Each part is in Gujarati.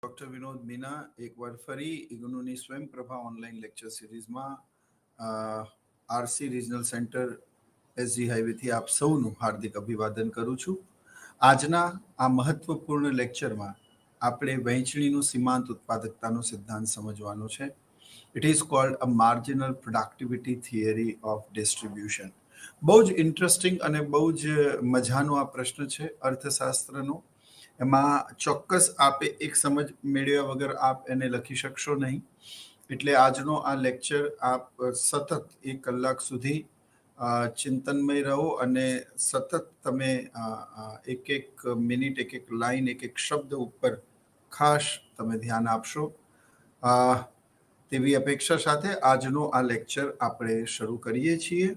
ડોક્ટર વિનોદ મીના એકવાર ફરી ઇગ્નુની સ્વયંપ્રભા ઓનલાઈન લેક્ચર સિરીઝમાં આરસી રિજનલ સેન્ટર એસજી હાઈવેથી આપ સૌનું હાર્દિક અભિવાદન કરું છું. આજના આ મહત્વપૂર્ણ લેક્ચરમાં આપણે વહેંચણીનું સીમાંત ઉત્પાદકતાનો સિદ્ધાંત સમજવાનો છે. It is cold a marginal productivity theory of distribution. બહુ જ ઇન્ટરેસ્ટિંગ અને બહુ જ મજાનો આ પ્રશ્ન છે અર્થશાસ્ત્રનો. એમાં ચોક્કસ આપે એક સમજ મેળવ્યા વગર આપ એને લખી શકશો નહીં. એટલે આજનો આ લેક્ચર આપ સતત 1 કલાક સુધી ચિંતનમય રહો અને સતત તમે એક મિનિટ, એક લાઈન, એક શબ્દ ઉપર ખાસ તમે ધ્યાન આપશો તેવી અપેક્ષા સાથે આજનો આ લેક્ચર આપણે શરૂ કરીએ છીએ.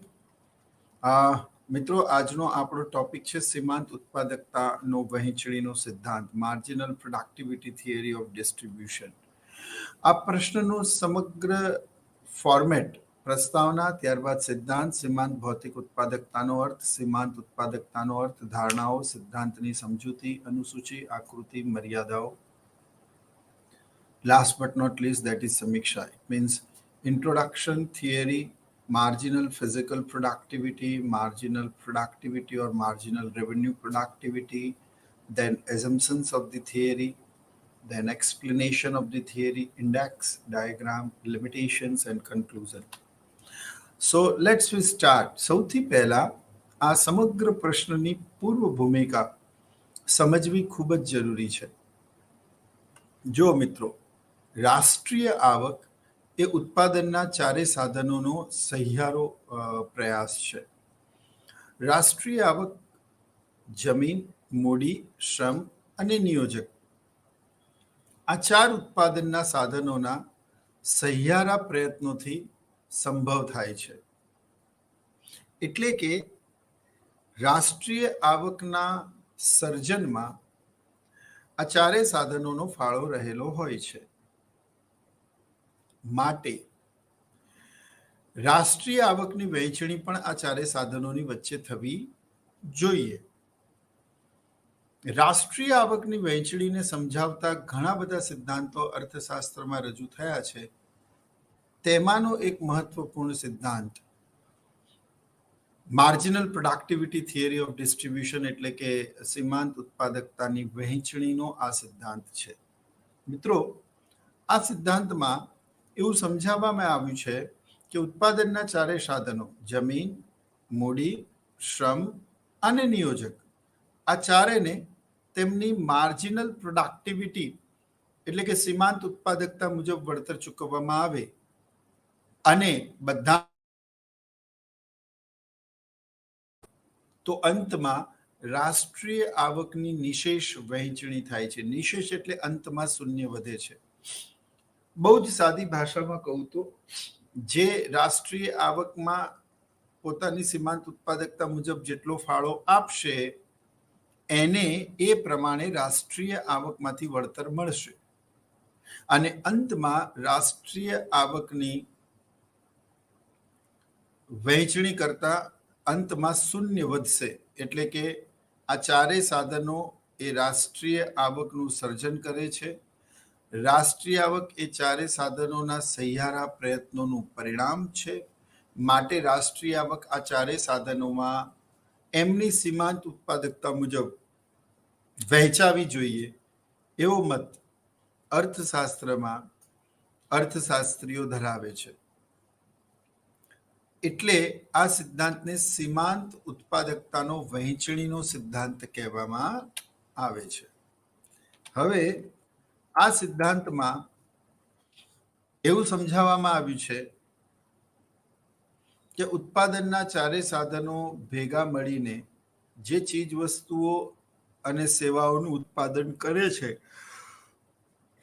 મિત્રો, આજનો આપણો ટોપિક છે સીમાંત ઉત્પાદકતાનો વહેંચણીનો સિદ્ધાંત, marginal productivity theory of distribution. આ પ્રશ્નનું સમગ્ર ફોર્મેટ પ્રસ્તાવના, ત્યારબાદ સિદ્ધાંત, સીમાંત ભૌતિક ઉત્પાદકતાનો અર્થ, સીમાંત ઉત્પાદકતાનો અર્થ, ધારણાઓ, સિદ્ધાંતની સમજૂતી, અનુસૂચિ, આકૃતિ, મર્યાદાઓ. Last but not least, that is Samiksha. It means introduction, theory, marginal physical productivity or marginal revenue productivity, then assumptions of the theory, then explanation of the theory, index, diagram, limitations and conclusion. So let's we start. સૌથી પહેલા આ સમગ્ર પ્રશ્નની પૂર્વ ભૂમિકા સમજવી ખૂબ જ જરૂરી છે. જો મિત્રો, રાષ્ટ્રીય આવક એ ઉત્પાદનના ચારે સાધનોનો સહિયારો પ્રયાસ છે. રાષ્ટ્રીય આવક જમીન, મૂડી, શ્રમ અને નિયોજક આ ચાર ઉત્પાદનના સાધનોના સહિયારા પ્રયત્નોથી સંભવ થાય છે. એટલે કે રાષ્ટ્રીય આવકના સર્જનમાં આ ચારે સાધનોનો ફાળો રહેલો હોય છે. માટે રાષ્ટ્રીય આવકની વહેંચણી પણ આ ચારે સાધનોની વચ્ચે થવી જોઈએ. રાષ્ટ્રીય આવકની વહેંચણીને સમજાવતા ઘણા બધા સિદ્ધાંતો અર્થશાસ્ત્રમાં રજૂ થયા છે. તેમાંનો એક મહત્વપૂર્ણ સિદ્ધાંત marginal productivity theory of distribution એટલે કે સીમાંત ઉત્પાદકતાની વહેંચણીનો આ સિદ્ધાંત છે. મિત્રો, આ સિદ્ધાંતમાં એવું સમજાવવામાં આવ્યું છે કે ઉત્પાદનના ચારે સાધનો જમીન, મૂડી, શ્રમ અને નિયોજક આ ચારેને તેમની માર્જિનલ પ્રોડક્ટિવિટી એટલે કે સીમાંત ઉત્પાદકતા મુજબ વળતર ચૂકવવામાં આવે અને બધા તો અંતમાં રાષ્ટ્રીય આવકની નિશેષ વહેંચણી થાય છે. નિશેષ એટલે અંતમાં શૂન્ય વધે છે. બહુ જ સાદી ભાષામાં કહું તો જે રાષ્ટ્રીય આવકમાં પોતાની સીમાંત ઉત્પાદકતા મુજબ જેટલો ફાળો આપશે એને એ પ્રમાણે રાષ્ટ્રીય આવકમાંથી વળતર મળશે અને અંતમાં રાષ્ટ્રીય આવકની વહેંચણી કરતા અંતમાં શૂન્ય વધશે. એટલે કે આ ચારેય સાધનો એ રાષ્ટ્રીય આવકનું સર્જન કરે છે. રાષ્ટ્રીય આવક એ ચારે સાધનોના સહિયારા પ્રયત્નોનું પરિણામ છે. માટે રાષ્ટ્રીય આવક આ ચારે સાધનોમાં એમની સીમાંત ઉત્પાદકતા મુજબ વહેંચાવી જોઈએ એવો મત અર્થશાસ્ત્રમાં અર્થશાસ્ત્રીઓ ધરાવે છે. એટલે આ સિદ્ધાંતને સીમાંત ઉત્પાદકતાનો વહેંચણીનો સિદ્ધાંત કહેવામાં આવે છે. હવે આ સિદ્ધાંતમાં એવું સમજાવવામાં આવ્યું છે કે ઉત્પાદનના ચારે સાધનો ભેગા મળીને જે ચીજ વસ્તુઓ અને સેવાઓનું ઉત્પાદન કરે છે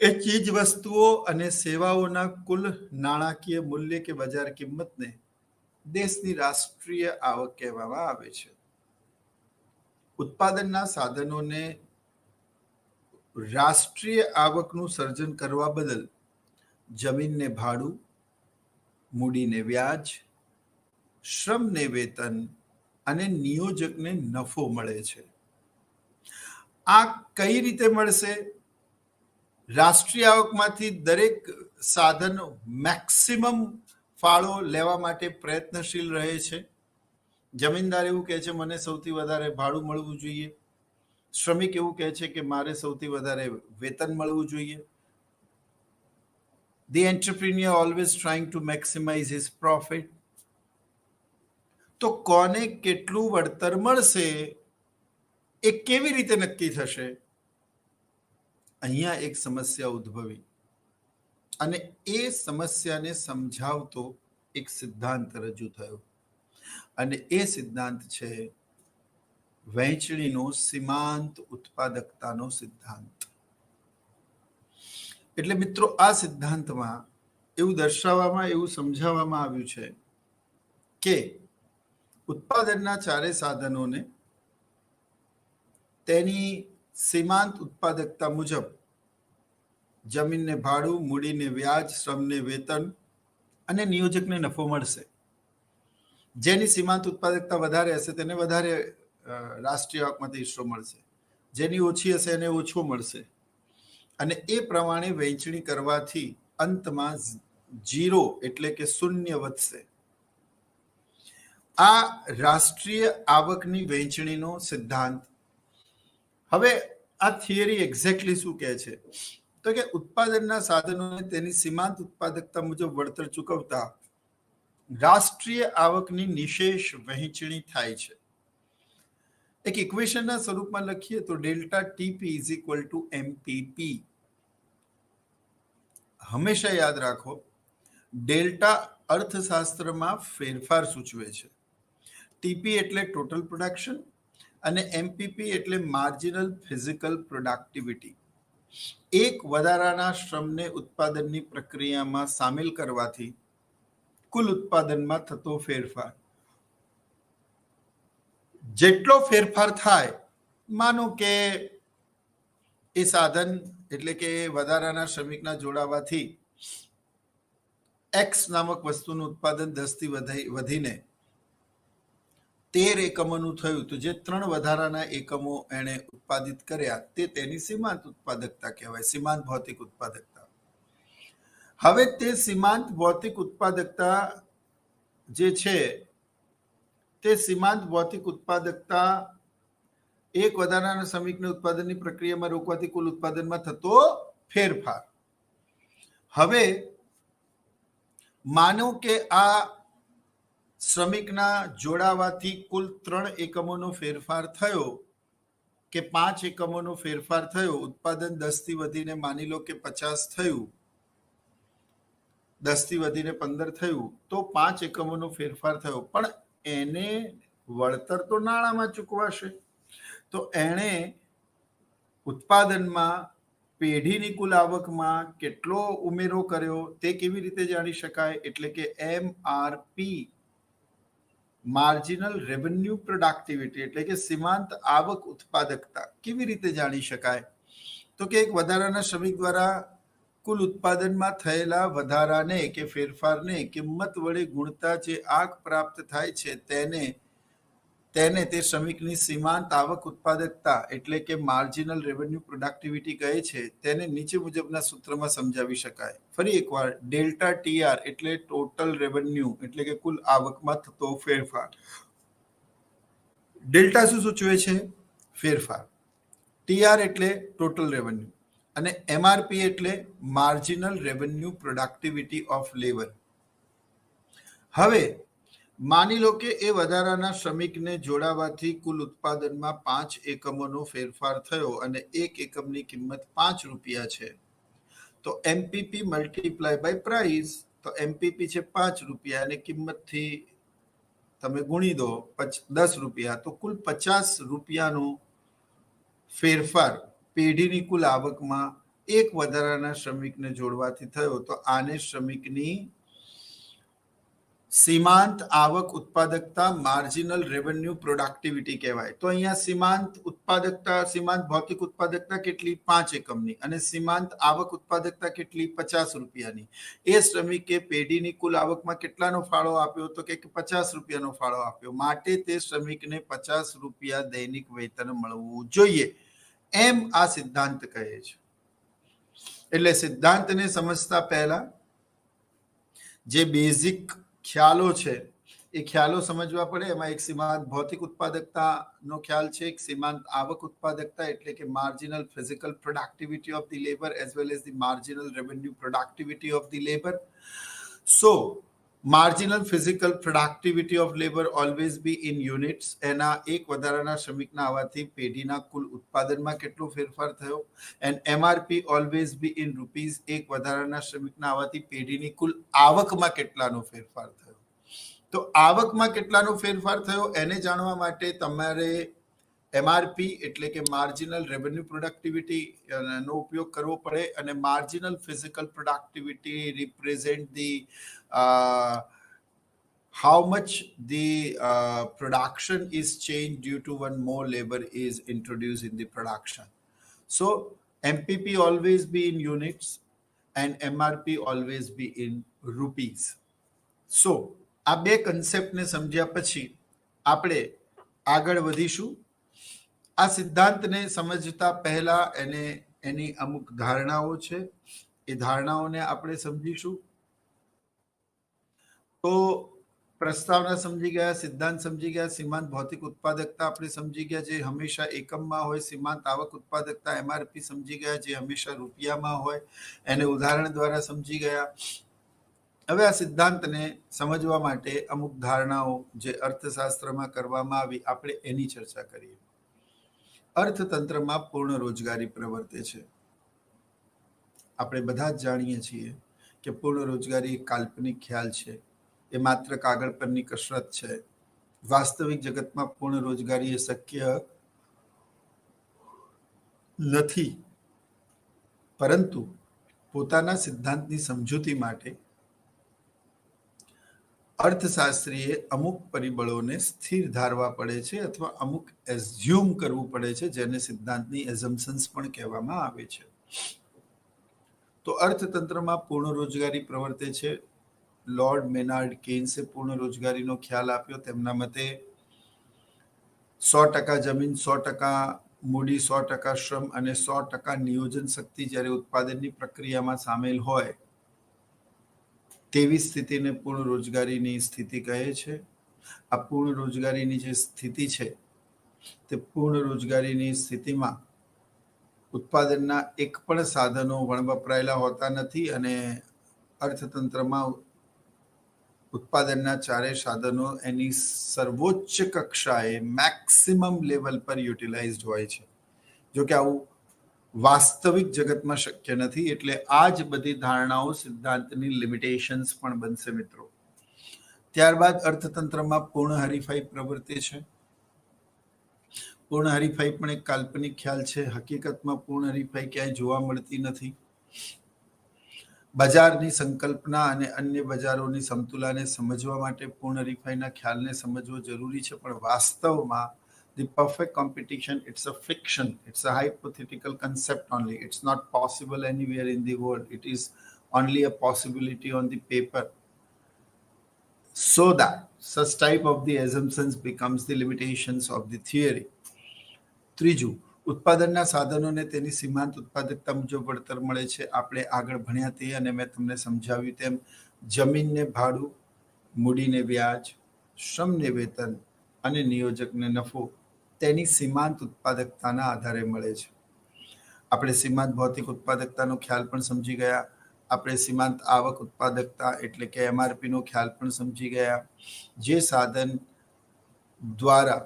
એ ચીજ વસ્તુઓ અને સેવાઓના કુલ નાણાકીય મૂલ્ય કે બજાર કિંમતને દેશની રાષ્ટ્રીય આવક કહેવામાં આવે છે. ઉત્પાદનના સાધનોને રાષ્ટ્રીય આવકનું સર્જન કરવા બદલ જમીનને ભાડું, મૂડીને વ્યાજ, શ્રમને વેતન અને નિયોજકને નફો મળે છે. આ કઈ રીતે મળશે રાષ્ટ્રીય આવકમાંથી દરેક સાધન મેક્સિમમ ફાળો લેવા માટે પ્રયત્નશીલ રહે છે. જમીનદાર એવું કહે છે મને સૌથી વધારે ભાડું મળવું જોઈએ. શ્રમિક એવું કહે છે કે મારે સૌથી વધારે વેતન મળવું જોઈએ. The entrepreneur always trying to maximize his profit. તો કોને કેટલું વળતર મળશે એ કેવી રીતે નક્કી થશે? અહીંયા એક સમસ્યા ઉદ્ભવી અને એ સમસ્યાને સમજાવતો એક સિદ્ધાંત રજૂ થયો અને એ સિદ્ધાંત છે વહેંચણીનો સીમાંત ઉત્પાદકતાનો સિદ્ધાંત. એટલે મિત્રો આ સિદ્ધાંતમાં એવું દર્શાવવામાં એવું સમજાવવામાં આવ્યું છે કે ઉત્પાદનના ચારે સાધનોને તેની સીમાંત ઉત્પાદકતા મુજબ જમીનને ભાડું, મૂડીને વ્યાજ, શ્રમને વેતન અને નિયોજકને નફો મળશે. જેની સીમાંત ઉત્પાદકતા વધારે હશે તેને વધારે રાષ્ટ્રીય આવકમાંથી હિસ્સો મળશે, જેની ઓછી હશે એને ઓછો મળશે. અને એ પ્રમાણે વહેંચણી કરવાથી અંતમાં 0 એટલે કે શૂન્ય વધશે. આ રાષ્ટ્રીય આવકની વહેંચણીનો સિદ્ધાંત. હવે આ થિયરી એક્ઝેક્ટલી શું કહે છે? તો કે ઉત્પાદનના સાધનોને તેની સીમાંત ઉત્પાદકતા મુજબ વળતર ચૂકવતા રાષ્ટ્રીય આવકની નિશેષ વહેંચણી થાય છે. એક ઇક્વેશનના સ્વરૂપમાં લખીએ તો delta TP is equal to MPP. હંમેશા યાદ રાખો, ડેલ્ટા અર્થશાસ્ત્રમાં ફેરફાર સૂચવે છે. ટીપી એટલે ટોટલ પ્રોડક્શન અને એમપીપી એટલે માર્જિનલ ફિઝિકલ પ્રોડક્ટિવિટી. એક વધારાના શ્રમને ઉત્પાદનની પ્રક્રિયામાં સામેલ કરવાથી કુલ ઉત્પાદનમાં થતો ફેરફાર. જેટલો ફેરફાર થાય, માનો કે એ સાધન એટલે કે વધારાના શ્રમિકના જોડાવાથી એક્સ નામક વસ્તુનું ઉત્પાદન 10 થી વધીને 13 એકમોનું થયું, તો જે 3 વધારાના એકમો એણે ઉત્પાદિત કર્યા તે તેની સીમાંત ઉત્પાદકતા કહેવાય, સીમાંત ભૌતિક ઉત્પાદકતા. હવે તે સીમાંત ભૌતિક ઉત્પાદકતા જે છે તે સીમાંત ભૌતિક ઉત્પાદકતા એક વધારાના શ્રમિકને ઉત્પાદનની પ્રક્રિયામાં રોકવાથી કુલ ઉત્પાદનમાં થતો ફેરફાર. હવે માનો કે આ શ્રમિકના જોડાવાથી કુલ 3 એકમોનો ફેરફાર થયો કે 5 એકમોનો ફેરફાર થયો. ઉત્પાદન 10 થી વધીને માની લો કે 50 થયું, 10 થી વધીને 15 થયું, તો 5 એકમોનો ફેરફાર થયો. પણ એને વળતર તો નાણાંમાં ચૂકવાશે. તો એણે ઉત્પાદનમાં પેઢીની કુલ આવકમાં કેટલો ઉમેરો કર્યો તે કેવી રીતે જાણી શકાય? એટલે કે MRP, માર્જિનલ રેવન્યુ પ્રોડક્ટિવિટી, એટલે કે સીમાંત આવક ઉત્પાદકતા કેવી રીતે જાણી શકાય? તો કે એક વધારાના શ્રમિક દ્વારા કુલ ઉત્પાદનમાં થયેલા વધારાને કે ફેરફારને કિંમત વડે ગુણતા જે આંક પ્રાપ્ત થાય છે તેને તે શ્રમિકની સીમાંત આવક ઉત્પાદકતા એટલે કે માર્જિનલ રેવન્યુ પ્રોડક્ટિવિટી કહે છે. તેને નીચે મુજબના સૂત્રમાં સમજાવી શકાય. ફરી એકવાર, ડેલ્ટા TR એટલે ટોટલ રેવન્યુ એટલે કે કુલ આવકમાં થતો ફેરફાર. ડેલ્ટા શું સૂચવે છે? ફેરફાર. TR એટલે ટોટલ રેવન્યુ અને MRP એટલે marginal revenue productivity of labour. હવે માની લો કે એ વધારાના શ્રમિકને જોડાવાથી કુલ ઉત્પાદનમાં 5 એકમોનો ફેરફાર થયો અને 1 એકમની કિંમત 5 રૂપિયા છે. તો એમપીપી મલ્ટીપ્લાય બાય પ્રાઇસ, તો એમપીપી છે 5 રૂપિયા અને કિંમતથી તમે ગુણી દો 10 રૂપિયા, તો કુલ 50 રૂપિયાનો ફેરફાર પેઢીની કુલ આવકમાં એક વધારાના શ્રમિકને જોડવાથી થયો. તો આને શ્રમિકની સીમાંત આવક ઉત્પાદકતા માર્જિનલ રેવન્યુ પ્રોડક્ટિવિટી કહેવાય. તો અહીંયા સીમાંત ઉત્પાદકતા, સીમાંત ભૌતિક ઉત્પાદકતા કેટલી? 5 એકમની. અને સીમાંત આવક ઉત્પાદકતા કેટલી? 50 રૂપિયાની. એ શ્રમિકે પેઢીની કુલ આવકમાં કેટલાનો ફાળો આપ્યો? તો કે 50 રૂપિયાનો ફાળો આપ્યો. માટે તે શ્રમિકને 50 રૂપિયા દૈનિક વેતન મળવું જોઈએ, એમ આ સિદ્ધાંત કહે છે. એટલે સિદ્ધાંતને સમજતા પહેલા જે બેઝિક ખ્યાલો છે એ ખ્યાલો સમજવા પડે. એમાં એક સીમાંત ભૌતિક ઉત્પાદકતાનો ખ્યાલ છે, એક સીમાંત આવક ઉત્પાદકતા એટલે કે marginal physical productivity of the labour as well as the marginal revenue productivity of the labour. So marginal physical productivity of labour always be in units. એના એક વધારાના શ્રમિકના આવવાથી પેઢીના કુલ ઉત્પાદનમાં કેટલો ફેરફાર થયો. And MRP always be in rupees. એક વધારાના શ્રમિકના આવવાથી પેઢીની કુલ આવકમાં કેટલાનો ફેરફાર થયો. તો આવકમાં કેટલાનો ફેરફાર થયો એને જાણવા માટે તમારે એમઆરપી એટલે કે માર્જિનલ રેવન્યુ પ્રોડક્ટિવિટી નો ઉપયોગ કરવો પડે. અને marginal physical productivity represent the how much the production is changed due to one more labor is introduced in the production. So MPP always be in units and MRP always be in rupees. So આ બે કન્સેપ્ટને સમજ્યા પછી આપણે આગળ વધીશું. આ સિદ્ધાંતને સમજતા પહેલા એની અમુક ધારણાઓ છે, એ ધારણાઓને આપણે સમજીશું. તો પ્રસ્તાવના સમજી ગયા, સિદ્ધાંત સમજી ગયા, સીમાંત ભૌતિક ઉત્પાદકતા આપણે સમજી ગયા જે હંમેશા એકમમાં હોય, સીમાંત આવક ઉત્પાદકતા એમઆરપી સમજી ગયા જે હંમેશા રૂપિયામાં હોય, એને ઉદાહરણ દ્વારા સમજી ગયા. હવે આ સિદ્ધાંતને સમજવા માટે અમુક ધારણાઓ જે અર્થશાસ્ત્રમાં કરવામાં આવી આપણે એની ચર્ચા કરીએ. અર્થતંત્રમાં પૂર્ણ રોજગારી પ્રવર્તે છે. આપણે બધા જ જાણીએ છીએ કે પૂર્ણ રોજગારી એક કાલ્પનિક ખ્યાલ છે, એ માત્ર કાગળ પરની કસરત છે. વાસ્તવિક જગતમાં પૂર્ણ રોજગારી એ શક્ય નથી. પરંતુ પોતાના સિદ્ધાંતની સમજૂતી માટે અર્થશાસ્ત્રીએ અમુક પરિબળોને સ્થિર ધારવા પડે છે અથવા અમુક એઝ્યુમ કરવું પડે છે જેને સિદ્ધાંતની એઝમ્પશન્સ પણ કહેવામાં આવે છે. તો અર્થતંત્રમાં પૂર્ણ રોજગારી પ્રવર્તે છે. લોર્ડ મેનાર્ડ કેન્સે પૂર્ણ રોજગારીનો ખ્યાલ આપ્યો. તેમના મતે 100% જમીન, 100% મૂડી, 100% શ્રમ અને 100% નિયોજન શક્તિ જ્યારે ઉત્પાદનની પ્રક્રિયામાં સામેલ હોય તેવી સ્થિતિને પૂર્ણ રોજગારીની સ્થિતિ કહે છે. આ પૂર્ણ રોજગારીની જે સ્થિતિ છે તે પૂર્ણ રોજગારીની સ્થિતિમાં ઉત્પાદનના એક પણ સાધનો વણવપરાયેલા હોતા નથી અને અર્થતંત્રમાં ઉત્પાદનના ચારે સાધનો એની સર્વોચ્ચ કક્ષાએ મેક્સિમમ લેવલ પર યુટિલાઇઝડ હોય છે. જો કે આવું વાસ્તવિક જગતમાં શક્ય નથી. એટલે આ જ બધી ધારણાઓ સિદ્ધાંતની લિમિટેશન્સ પણ બનશે મિત્રો. ત્યારબાદ અર્થતંત્રમાં પૂર્ણ હરીફાઈ પ્રવર્તે છે. પૂર્ણ હરીફાઈ પણ એક કાલ્પનિક ખ્યાલ છે. હકીકતમાં પૂર્ણ હરીફાઈ ક્યાંય જોવા મળતી નથી. બજારની સંકલ્પના અને અન્ય બજારોની સમતુલાને સમજવા માટે પૂર્ણ હરીફાઈના ખ્યાલને સમજવો જરૂરી છે. પણ વાસ્તવમાં the perfect competition, it's a fiction, it's a hypothetical concept only. It's not possible anywhere in the world. It is only a possibility on the paper. So that such type of the assumptions becomes the limitations of the theory. ત્રીજું, ઉત્પાદનના સાધનોને તેની સીમાંત ઉત્પાદકતા મુજબ વળતર મળે છે. આપણે આગળ ભણ્યા તે અને મેં તમને સમજાવ્યું તેમ જમીનને ભાડું, મૂડીને વ્યાજ, શ્રમને વેતન અને નિયોજકને નફો તેની સીમાંત ઉત્પાદકતાના આધારે મળે છે. આપણે સીમાંત ભૌતિક ઉત્પાદકતાનો ખ્યાલ પણ સમજી ગયા. આપણે સીમાંત આવક ઉત્પાદકતા એટલે કે એમઆરપીનો ખ્યાલ પણ સમજી ગયા. જે સાધન દ્વારા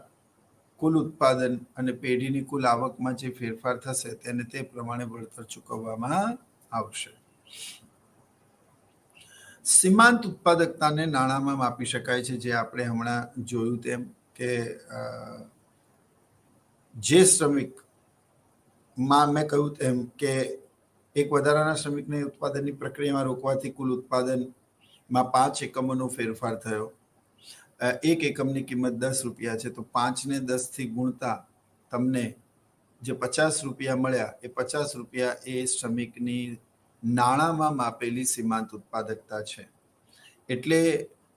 કુલ ઉત્પાદન અને પેઢીની કુલ આવકમાં જે ફેરફાર થશે તેને તે પ્રમાણે વળતર ચૂકવવામાં આવશે. સીમાંત ઉત્પાદકતાને નાણાંમાં માપી શકાય છે. જે આપણે હમણાં જોયું તેમ કે જે શ્રમિકમાં મેં કહ્યું તેમ કે એક વધારાના શ્રમિકને ઉત્પાદનની પ્રક્રિયામાં રોકવાથી કુલ ઉત્પાદનમાં 5 એકમોનો ફેરફાર થયો. એક એકમની કિંમત 10 રૂપિયા છે તો 5ને 10 થી ગુણતા તમને જે 50 રૂપિયા મળ્યા એ 50 રૂપિયા એ શ્રમિકની નાણાંમાં માપેલી સીમાંત ઉત્પાદકતા છે. એટલે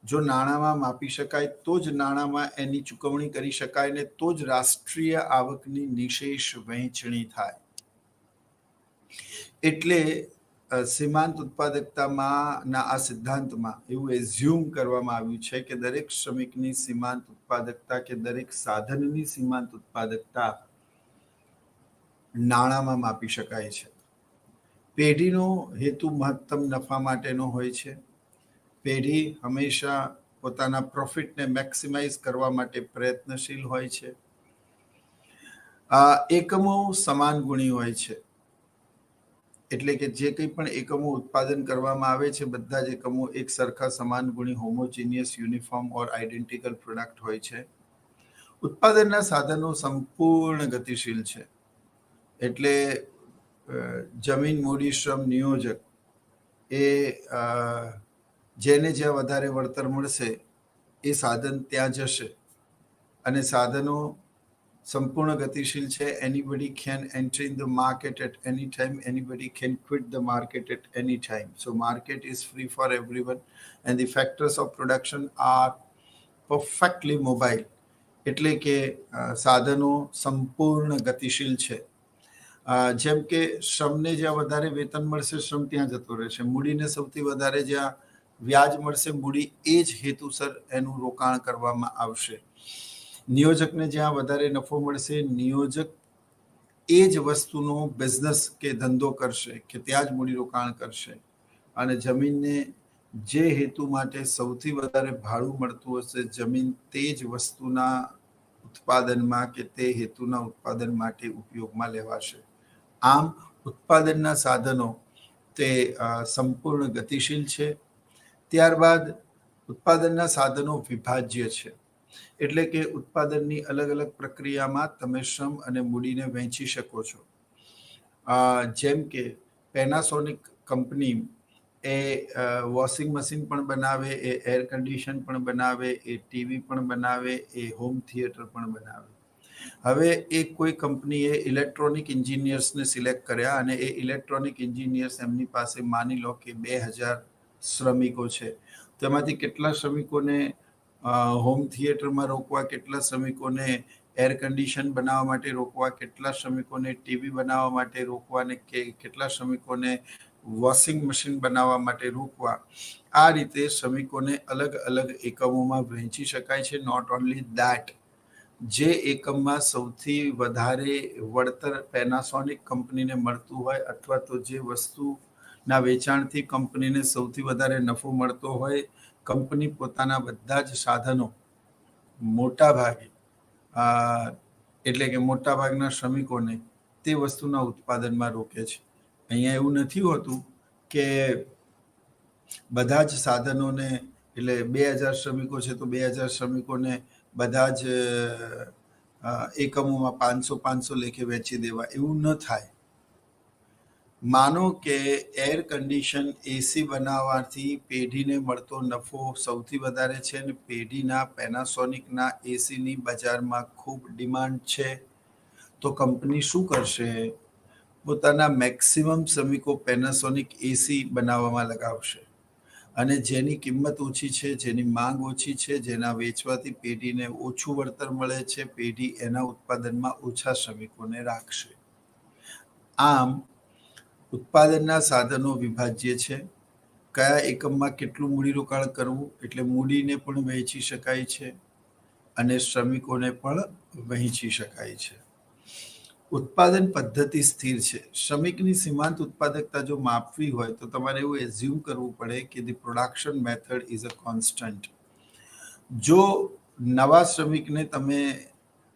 જો નાણાંમાં માપી શકાય તો જ નાણાંમાં એની ચૂકવણી કરી શકાય ને તો જ રાષ્ટ્રીય આવકની નિશેષ વહેંચણી થાય. એટલે સીમાંત ઉત્પાદકતામાં આ સિદ્ધાંતમાં એવું એઝ્યુમ કરવામાં આવ્યું છે કે દરેક શ્રમિકની સીમાંત ઉત્પાદકતા કે દરેક સાધનની સીમાંત ઉત્પાદકતા નાણાંમાં માપી શકાય છે. પેઢીનો હેતુ મહત્તમ નફા માટેનો હોય છે. પેઢી હંમેશા પોતાના પ્રોફિટને મેક્સિમાઇઝ કરવા માટે પ્રયત્નશીલ હોય છે. એકમો સમાન ગુણી હોય છે, એટલે કે જે કંઈ પણ એકમો ઉત્પાદન કરવામાં આવે છે બધા જ એકમો એક સરખા સમાન ગુણી હોમોજીનિયસ યુનિફોર્મ ઓર આઇડેન્ટિકલ પ્રોડક્ટ હોય છે. ઉત્પાદનના સાધનો સંપૂર્ણ ગતિશીલ છે, એટલે જમીન, મૂડી, શ્રમ, નિયોજક એ જેને જ્યાં વધારે વળતર મળશે એ સાધન ત્યાં જશે. અને સાધનો સંપૂર્ણ ગતિશીલ છે. Anybody can enter in the market at any time, anybody can quit the market at any time. So market is free for everyone and the factors of production are perfectly mobile. એટલે કે સાધનો સંપૂર્ણ ગતિશીલ છે. જેમ કે શ્રમને જ્યાં વધારે વેતન મળશે શ્રમ ત્યાં જતો રહેશે. મૂડીને સૌથી વધારે જ્યાં વ્યાજ મળશે મૂડી એ જ હેતુસર એનું રોકાણ કરવામાં આવશે. નિયોજકને જ્યાં વધારે નફો મળશે નિયોજક એ જ વસ્તુનો બિઝનેસ કે ધંધો કરશે કે ત્યાં જ મૂડીરોકાણ કરશે. અને જમીનને જે હેતુ માટે સૌથી વધારે ભાડું મળતું હશે જમીન તે જ વસ્તુના ઉત્પાદનમાં કે તે હેતુના ઉત્પાદન માટે ઉપયોગમાં લેવાશે. આમ ઉત્પાદનના સાધનો તે સંપૂર્ણ ગતિશીલ છે. ત્યારબાદ ઉત્પાદનના સાધનો વિભાજ્ય છે, એટલે કે ઉત્પાદનની અલગ અલગ પ્રક્રિયામાં તમે શ્રમ અને મૂડીને વહેંચી શકો છો. જેમ કે પેનાસોનિક કંપની એ વોશિંગ મશીન પણ બનાવે, એ એર કન્ડિશન પણ બનાવે, એ ટીવી પણ બનાવે, એ હોમ થિયેટર પણ બનાવે. હવે એ કોઈ કંપનીએ ઇલેક્ટ્રોનિક એન્જિનિયર્સને સિલેક્ટ કર્યા અને એ ઇલેક્ટ્રોનિક એન્જિનિયર્સ એમની પાસે માની લો કે 2000 શ્રમિકો છે. તેમાંથી કેટલા શ્રમિકોને હોમ થિયેટરમાં રોકવા, કેટલા શ્રમિકોને એર કન્ડિશન બનાવવા માટે રોકવા, કેટલા શ્રમિકોને ટીવી બનાવવા માટે રોકવા અને કેટલા શ્રમિકોને વોશિંગ મશીન બનાવવા માટે રોકવા. આ રીતે શ્રમિકોને અલગ અલગ એકમોમાં વહેંચી શકાય છે. નોટ ઓનલી દેટ, જે એકમમાં સૌથી વધારે વળતર પેનાસોનિક કંપનીને મળતું હોય અથવા તો જે વસ્તુના વેચાણથી કંપનીને સૌથી વધારે નફો મળતો હોય, કંપની પોતાના બધા જ સાધનો મોટા ભાગે એટલે કે મોટા ભાગના શ્રમિકોને તે વસ્તુના ઉત્પાદનમાં રોકે છે. અહીંયા એવું નથી હોતું કે બધા જ સાધનોને, એટલે 2000 શ્રમિકો છે તો 2000 શ્રમિકોને બધા જ એકમોમાં 500 લેખે વેચી દેવા, એવું ન થાય. માનો કે એર કન્ડિશન એસી બનાવવાથી પેઢીને મળતો નફો સૌથી વધારે છે અને પેઢીના પેનાસોનિકના એસીની બજારમાં ખૂબ ડિમાન્ડ છે, તો કંપની શું કરશે? પોતાના મેક્સિમમ શ્રમિકો પેનાસોનિક એસી બનાવવામાં લગાવશે. અને જેની કિંમત ઓછી છે, જેની માંગ ઓછી છે, જેના વેચવાથી પેઢીને ઓછું વળતર મળે છે, પેઢી એના ઉત્પાદનમાં ઓછા શ્રમિકોને રાખશે. આમ ઉત્પાદનના સાધનો વિભાજ્ય છે. કયા એકમમાં કેટલું મૂડીરોકાણ કરવું, એટલે મૂડીને પણ વહેંચી શકાય છે અને શ્રમિકોને પણ વહેંચી શકાય છે. ઉત્પાદન પદ્ધતિ સ્થિર છે. શ્રમિકની સીમાંત ઉત્પાદકતા જો માપવી હોય તો તમારે એવું એઝ્યુમ કરવું પડે કે the production method is a constant. જો નવા શ્રમિકને તમે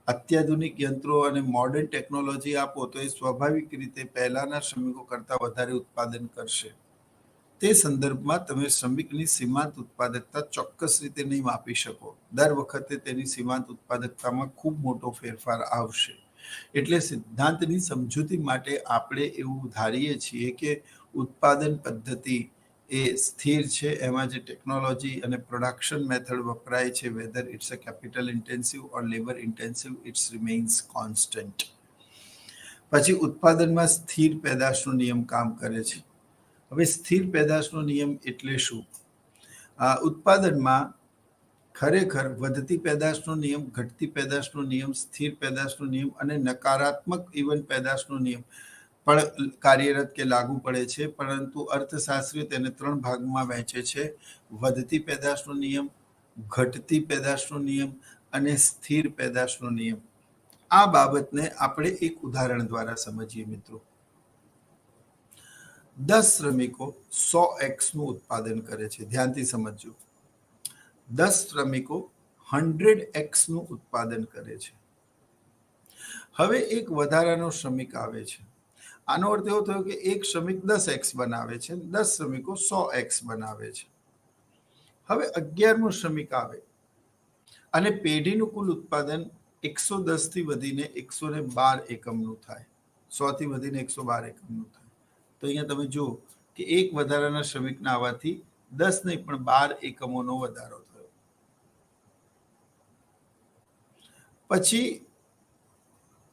અત્યાધુનિક યંત્રો અને મોડર્ન ટેકનોલોજી આપો તો એ સ્વાભાવિક રીતે પહેલાના શ્રમિકો કરતાં વધારે ઉત્પાદન કરશે. તે સંદર્ભમાં તમે શ્રમિકની સીમાંત ઉત્પાદકતા ચોક્કસ રીતે નહીં માપી શકો. દર વખતે તેની સીમાંત ઉત્પાદકતામાં ખૂબ મોટો ફેરફાર આવશે. એટલે સિદ્ધાંતની સમજૂતી માટે આપણે એવું ધારીએ છીએ કે ઉત્પાદન પદ્ધતિ એ સ્થિર છે. એમાં જે ટેકનોલોજી અને પ્રોડક્શન મેથડ વપરાય છે, whether it's a capital intensive or labour intensive, it's remains constant. પછી ઉત્પાદનમાં સ્થિર પેદાશનો નિયમ કામ કરે છે. હવે સ્થિર પેદાશનો નિયમ એટલે શું? ઉત્પાદનમાં ખરેખર વધતી પેદાશનો નિયમ, ઘટતી પેદાશનો નિયમ, સ્થિર પેદાશનો નિયમ અને નકારાત્મક ઇવન પેદાશનો નિયમ પણ કાર્યરત કે લાગુ પડે છે, પરંતુ અર્થશાસ્ત્રીઓ તેને 3 ભાગમાં વહેંચે છે: વધતી પેદાશનો નિયમ, ઘટતી પેદાશનો નિયમ અને સ્થિર પેદાશનો નિયમ. આ બાબતને આપણે એક ઉદાહરણ દ્વારા સમજીએ મિત્રો. 10 શ્રમિકો 100x નું ઉત્પાદન કરે છે. ધ્યાનથી સમજજો. 10 શ્રમિકો 100x નું ઉત્પાદન કરે છે. હવે એક વધારાનો શ્રમિક આવે છે. આનો અર્થ એવો થયો કે એક શ્રમિક 10x બનાવે છે, 10 શ્રમિકો 100x બનાવે છે. હવે 11મો શ્રમિક આવે અને પેઢીનું કુલ ઉત્પાદન 110 થી વધીને 112 એકમનું થાય. 100 થી વધીને 112 એકમનું થાય. તો અહીંયા તમે જુઓ કે એક વધારાના શ્રમિકના આવવાથી 10 નહીં પણ 12 એકમોનો વધારો થયો. પછી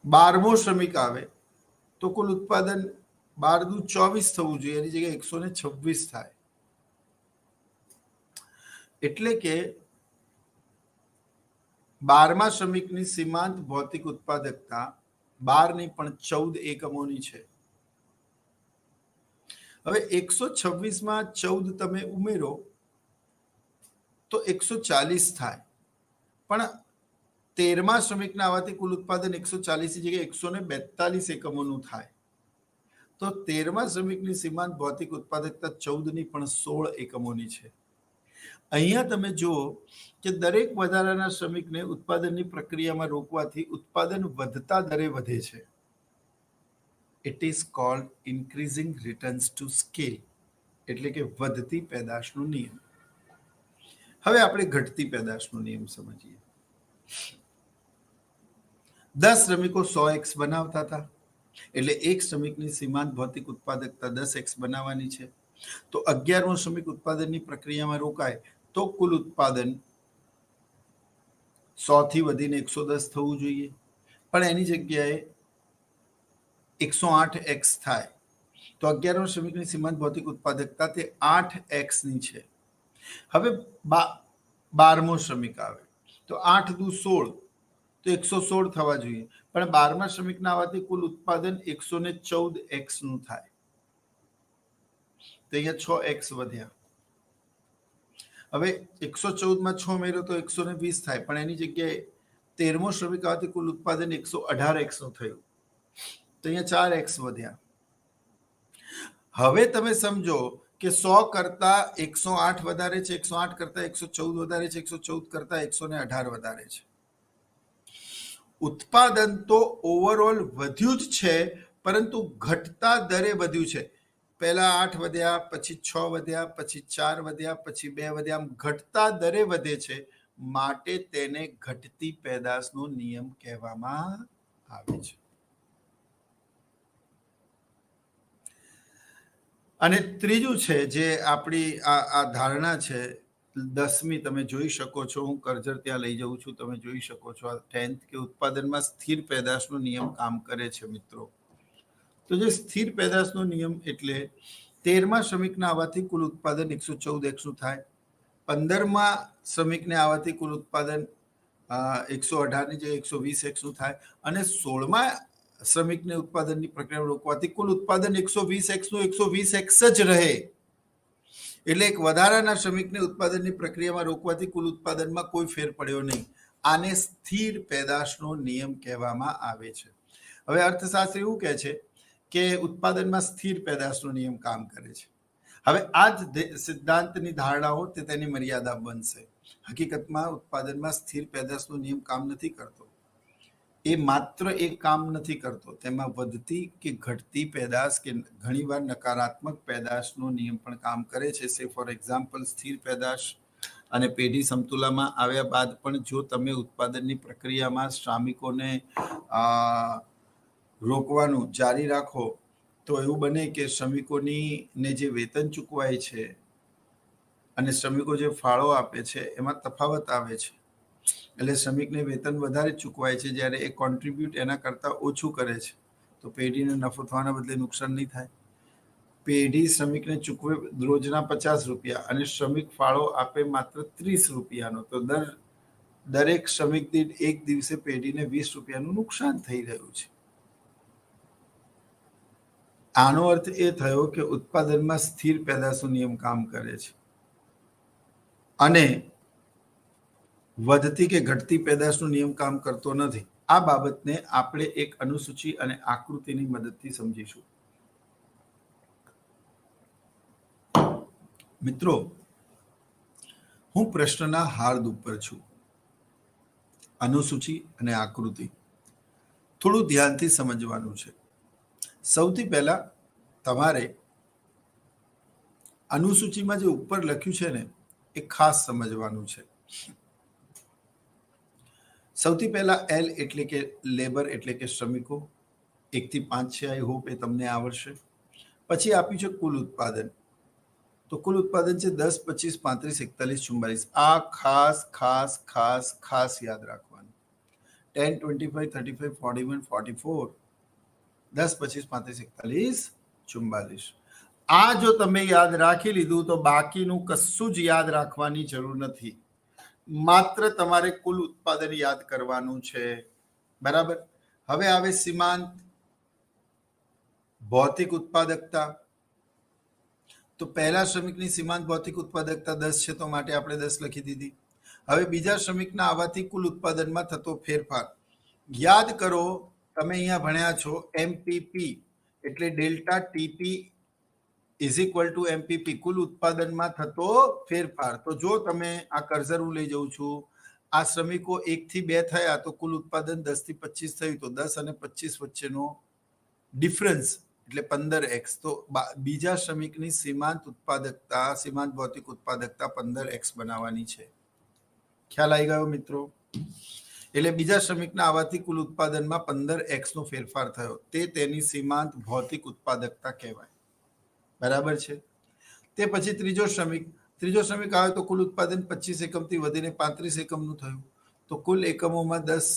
12મો શ્રમિક આવે તો કુલ ઉત્પાદન 12 દુ 24 થવું જોઈએ, એની જગ્યાએ 126 થાય. એટલે કે 12મા શ્રમિકની સીમાંત ભૌતિક ઉત્પાદકતા 12 નહીં પણ 14 એકમોની છે. હવે 126માં 14 તમે ઉમેરો તો 140 થાય, પણ 13મા શ્રમિકના આવવાથી કુલ ઉત્પાદન 140 ની જગ્યાએ 142 એકમોનું થાય. તો 13મા શ્રમિકની સીમાંત ભૌતિક ઉત્પાદકતા 14 ની પણ 16 એકમોની છે. અહીંયા તમે જુઓ કે દરેક વધારાના શ્રમિકને ઉત્પાદનની પ્રક્રિયામાં રોકવાથી ઉત્પાદન વધતા દરે વધે છે. It is called increasing returns to scale, એટલે કે વધતી પેદાશનો નિયમ. હવે આપણે ઘટતી પેદાશનો નિયમ સમજીએ. 10 શ્રમિકો 100x બનાવતા હતા, એટલે એક શ્રમિકની સીમાંત ભૌતિક ઉત્પાદકતા 10x બનાવવાની છે. તો 11મો શ્રમિક ઉત્પાદનની પ્રક્રિયામાં રોકાય તો કુલ ઉત્પાદન 100 થી વધીને 110 થવું જોઈએ, પણ એની જગ્યાએ 108x થાય. તો 11મા શ્રમિકની સીમાંત ભૌતિક ઉત્પાદકતા તે 8x ની છે. હવે 12મો શ્રમિક આવે તો 8 દુ 16 તો 116 થવા જોઈએ, પણ 12મા શ્રમિકના આવવાથી કુલ ઉત્પાદન 114x નું થાય. તો અહીંયા 6x વધ્યા. હવે 114માં 6 મેળવો તો 120 થાય, પણ એની જગ્યાએ 13મો શ્રમિક આવવાથી કુલ ઉત્પાદન 118x નું થયું. તો અહીંયા 4x વધ્યા. હવે તમે સમજો કે 100 કરતા 108 વધારે છે, 108 કરતા 114 વધારે છે, 114 કરતા 118 વધારે છે. ઉત્પાદન તો ઓવરઓલ વધ્યું જ છે, પરંતુ ઘટતા દરે વધ્યું છે. પહેલા 8 વધ્યા, પછી 6 વધ્યા, પછી 4 વધ્યા, પછી 2 વધ્યા, આમ ઘટતા દરે વધે છે. માટે તેને ઘટતી પેદાશનો નિયમ કહેવામાં આવે છે. અને ત્રીજું છે જે આપણી આ ધારણા છે, 10મી તમે જોઈ શકો છો, હું કર્સર ત્યાં લઈ જાઉં છું, તમે જોઈ શકો છો આ 10th કે ઉત્પાદનમાં સ્થિર પેદાશનો નિયમ કામ કરે છે મિત્રો. તો જે સ્થિર પેદાશનો નિયમ એટલે 13મા શ્રમિકના આવવાથી કુલ ઉત્પાદન 114x નું થાય, 15મા શ્રમિકને આવવાથી કુલ ઉત્પાદન 118 ની જગ્યાએ 120x નું થાય, અને 16મા શ્રમિકને ઉત્પાદનની પ્રક્રિયા રોકવાથી કુલ ઉત્પાદન 120x નું 120x જ રહે. એટલે એક વધારાના શ્રમિકને ઉત્પાદનની પ્રક્રિયામાં રોકવાથી કુલ ઉત્પાદનમાં કોઈ ફેર પડ્યો નહીં. આને સ્થિર પેદાશનો નિયમ કહેવામાં આવે છે. હવે અર્થશાસ્ત્ર એવું કહે છે કે ઉત્પાદનમાં સ્થિર પેદાશનો નિયમ કામ કરે છે. હવે આ જ સિદ્ધાંતની ધારણાઓ તે તેની મર્યાદા બનશે. હકીકતમાં ઉત્પાદનમાં સ્થિર પેદાશનો નિયમ કામ નથી કરતો. એ માત્ર એક કામ નથી કરતો, તેમાં વધતી કે ઘટતી પેદાશ કે ઘણીવાર નકારાત્મક પેદાશનો નિયમ પણ કામ કરે છે. સે ફોર એક્ઝામ્પલ, સ્થિર પેદાશ અને પેઢી સમતુલામાં આવ્યા બાદ પણ જો તમે ઉત્પાદનની પ્રક્રિયામાં શ્રમિકોને રોકવાનું જારી રાખો તો એવું બને કે શ્રમિકોને જે વેતન ચૂકવાય છે અને શ્રમિકો જે ફાળો આપે છે એમાં તફાવત આવે છે. એટલે શ્રમિકને વેતન વધારે ચૂકવાય છે, જ્યારે એ કોન્ટ્રીબ્યુટ એના કરતાં ઓછું કરે છે. તો પેઢીને નફો થવાના બદલે નુકસાન નહીં થાય. પેઢી શ્રમિકને ચૂકવે રોજના 50 રૂપિયા અને શ્રમિક ફાળો આપે માત્ર 30 રૂપિયાનો, તો દરેક શ્રમિક દીઠ એક દિવસે પેઢીને 20 રૂપિયાનું નુકસાન થઈ રહ્યું છે. આનો અર્થ એ થયો કે ઉત્પાદનમાં સ્થિર પેદાશનો નિયમ કામ કરે છે અને વધતી કે ઘટતી પેદાશનો નિયમ કામ કરતો નથી. આ બાબતને આપણે એક અનુસૂચિ અને આકૃતિની મદદથી સમજીશું. મિત્રો, હું પ્રશ્નના હાર્દ ઉપર છું. અનુસૂચિ અને આકૃતિ થોડું ધ્યાનથી સમજવાનું છે. સૌથી પહેલા તમારે અનુસૂચિમાં જે ઉપર લખ્યું છે ને એ ખાસ સમજવાનું છે. સૌથી પહેલા એલ એટલે કે લેબર એટલે કે શ્રમિકો, 1 થી 5 છે. આઈ હોપ એ તમને આવડશે. પછી આપ્યું છે કુલ ઉત્પાદન. તો કુલ ઉત્પાદન છે 10, 25, 35, 41, 44. આ ખાસ ખાસ ખાસ ખાસ યાદ રાખવાનું. 10, 25, 35, 41, 44, 10, 25, 35, 41, 44. આ જો તમે યાદ રાખી લીધું તો બાકીનું કશું જ યાદ રાખવાની જરૂર નથી. માત્ર તમારે કુલ ઉત્પાદન યાદ કરવાનું છે. બરાબર. હવે આવે સીમાંત ભૌતિક ઉત્પાદકતા. તો પહેલા શ્રમિકની સીમાંત ભૌતિક ઉત્પાદકતા 10 છે, તો માટે આપણે 10 લખી દીધી. હવે બીજા શ્રમિકના આવવાથી કુલ ઉત્પાદનમાં થતો ફેરફાર યાદ કરો. તમે અહીંયા ભણ્યા છો એમપીપી એટલે delta TP is equal to MPP, કુલ ઉત્પાદનમાં થતો ફેરફાર. તો જો તમે આ કર્સર હું લઈ જઉં છું, આ શ્રમિકો 1 થી 2 થયા તો કુલ ઉત્પાદન 10 થી 25 થયું. તો 10 અને 25 વચ્ચેનો ડિફરન્સ એટલે 15x. તો બીજા શ્રમિકની સીમાંત ઉત્પાદકતા, સીમાંત ભૌતિક ઉત્પાદકતા 15x બનાવવાની છે. ખ્યાલ આવી ગયો મિત્રો? એટલે બીજા શ્રમિકના આવવાથી કુલ ઉત્પાદનમાં 15x નો ફેરફાર થયો, તે તેની સીમાંત ભૌતિક ઉત્પાદકતા કહેવાય. બરાબર છે. તે પછી ત્રીજો શ્રમિક આવે તો કુલ ઉત્પાદન 25 એકમથી વધીને 35 એકમનું થયું. તો કુલ એકમોમાં 10,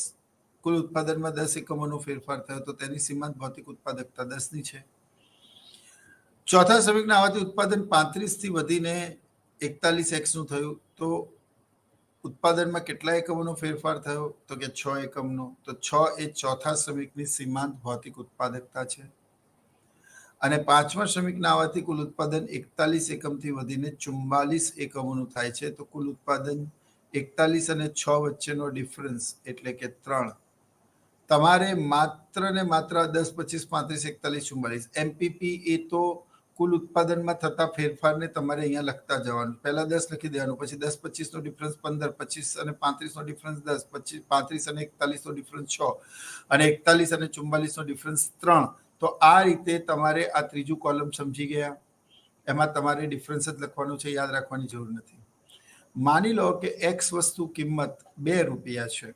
કુલ ઉત્પાદનમાં 10 એકમોનો ફેરફાર થયો, તો તેની સીમાંત ભૌતિક ઉત્પાદકતા 10 ની છે. ચોથા શ્રમિકના આવવાથી ઉત્પાદન 35 થી વધીને 41x નું થયું. તો ઉત્પાદનમાં કેટલા એકમોનો ફેરફાર થયો? તો કે 6 એકમનો. તો 6 એ ચોથા શ્રમિકની સીમાંત ભૌતિક ઉત્પાદકતા છે. અને પાંચમા શ્રમિકના આવવાથી કુલ ઉત્પાદન 41 એકમથી વધીને 44 એકમોનું થાય છે. તો કુલ ઉત્પાદન 41 અને 6 વચ્ચેનો ડિફરન્સ એટલે કે 3. તમારે માત્ર ને માત્ર 10, 25, 35, 41, 44 એમપીપી એ તો કુલ ઉત્પાદનમાં થતા ફેરફારને તમારે અહીંયા લખતા જવાનું. પહેલા 10 લખી દેવાનું, પછી 10, 25 નો ડિફરન્સ 15, 25 અને 35 નો ડિફરન્સ 10, 35 અને 41 નો ડિફરન્સ 6 અને 41 અને 44 નો ડિફરન્સ 3. તો આ રીતે તમારે આ ત્રીજું કોલમ સમજી ગયા. એમાં તમારે ડિફરન્સ જ લખવાનું છે, યાદ રાખવાની જરૂર નથી. માની લો કે એક્સ વસ્તુ કિંમત 2 રૂપિયા છે,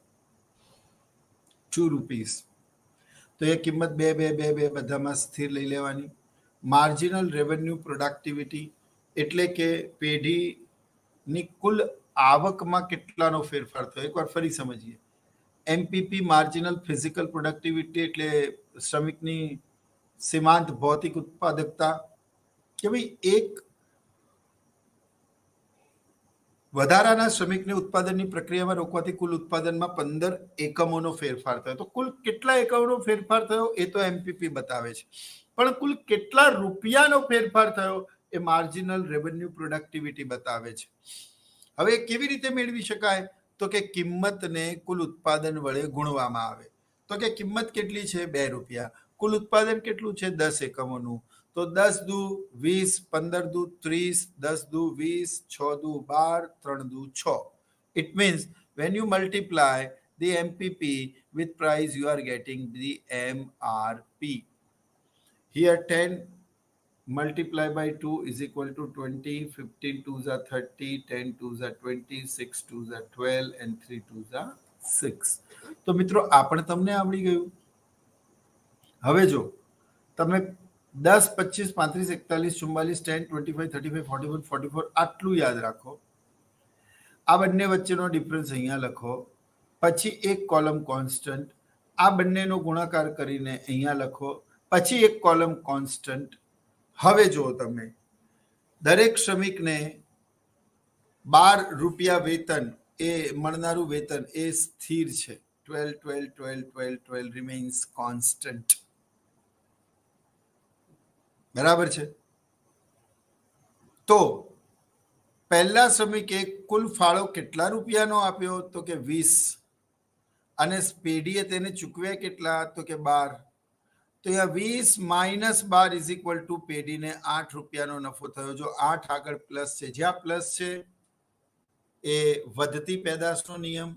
2 રૂપીસ. તો એ કિંમત 2, 2, 2, 2 બધામાં સ્થિર લઈ લેવાની. માર્જિનલ રેવન્યુ પ્રોડક્ટિવિટી એટલે કે પેઢીની કુલ આવકમાં કેટલાનો ફેરફાર થયો, એકવાર ફરી સમજીએ. એમપીપી માર્જિનલ ફિઝિકલ પ્રોડક્ટિવિટી એટલે શ્રમિકની સીમાંત ભૌતિક ઉત્પાદકતા, કે ભાઈ એક વધારાના શ્રમિકને ઉત્પાદનની પ્રક્રિયામાં રોકવાથી કુલ ઉત્પાદનમાં 15 એકમોનો ફેરફાર થયો. તો કુલ કેટલા એકમોનો ફેરફાર થયો એ તો એમપીપી બતાવે છે, પણ કુલ કેટલા રૂપિયાનો ફેરફાર થયો એ માર્જિનલ રેવન્યુ પ્રોડક્ટિવિટી બતાવે છે. હવે કેવી રીતે મેળવી શકાય? તો કે કિંમતને કુલ ઉત્પાદન વડે ગુણવામાં આવે. તો કે કિંમત કેટલી છે? 2 રૂપિયા. કુલ ઉત્પાદન કેટલું છે? 10 એકમોનું. તો 10 દુ 20, 15 દુ 30, 10 દુ 20, 6 દુ 12, 3 દુ 6. It means when you multiply the MPP with price, you are getting the MRP. Here 10 multiply by 2 is equal to 20, 15 2s are 30, 10 2s are 20, 6 2s are 12 and 3 2s are 6. તો મિત્રો આ પણ તમને આવડી ગયું. હવે જો તમે 10, 25, 35, 41, 44, 10, 25, 35, 41, 44 આટલું યાદ રાખો. આ બંને વચ્ચેનો ડિફરન્સ અહીંયા લખો. પછી એક કોલમ કોન્સ્ટન્ટ, આ બંનેનો ગુણાકાર કરીને અહીંયા લખો. પછી એક કોલમ કોન્સ્ટન્ટ. હવે જો તમે દરેક શ્રમિકને 12 રૂપિયા વેતન એ મળનારું વેતન એ સ્થિર છે. 12, 12, 12, 12, 12 remains constant. બરાબર છે. તો પહેલા શ્રમિકે કુલ ફાળો કેટલા રૂપિયાનો આપ્યો? તો કે 20. અને પેઢીએ તેને ચૂકવ્યા કેટલા? તો કે 12. તો અહીંયા 20 માઇનસ 12 ઇઝ ઇક્વલ ટુ પેઢીને 8 રૂપિયાનો નફો થયો. જો 8 આગળ પ્લસ છે, જ્યાં પ્લસ છે એ વધતી પેદાશનો નિયમ,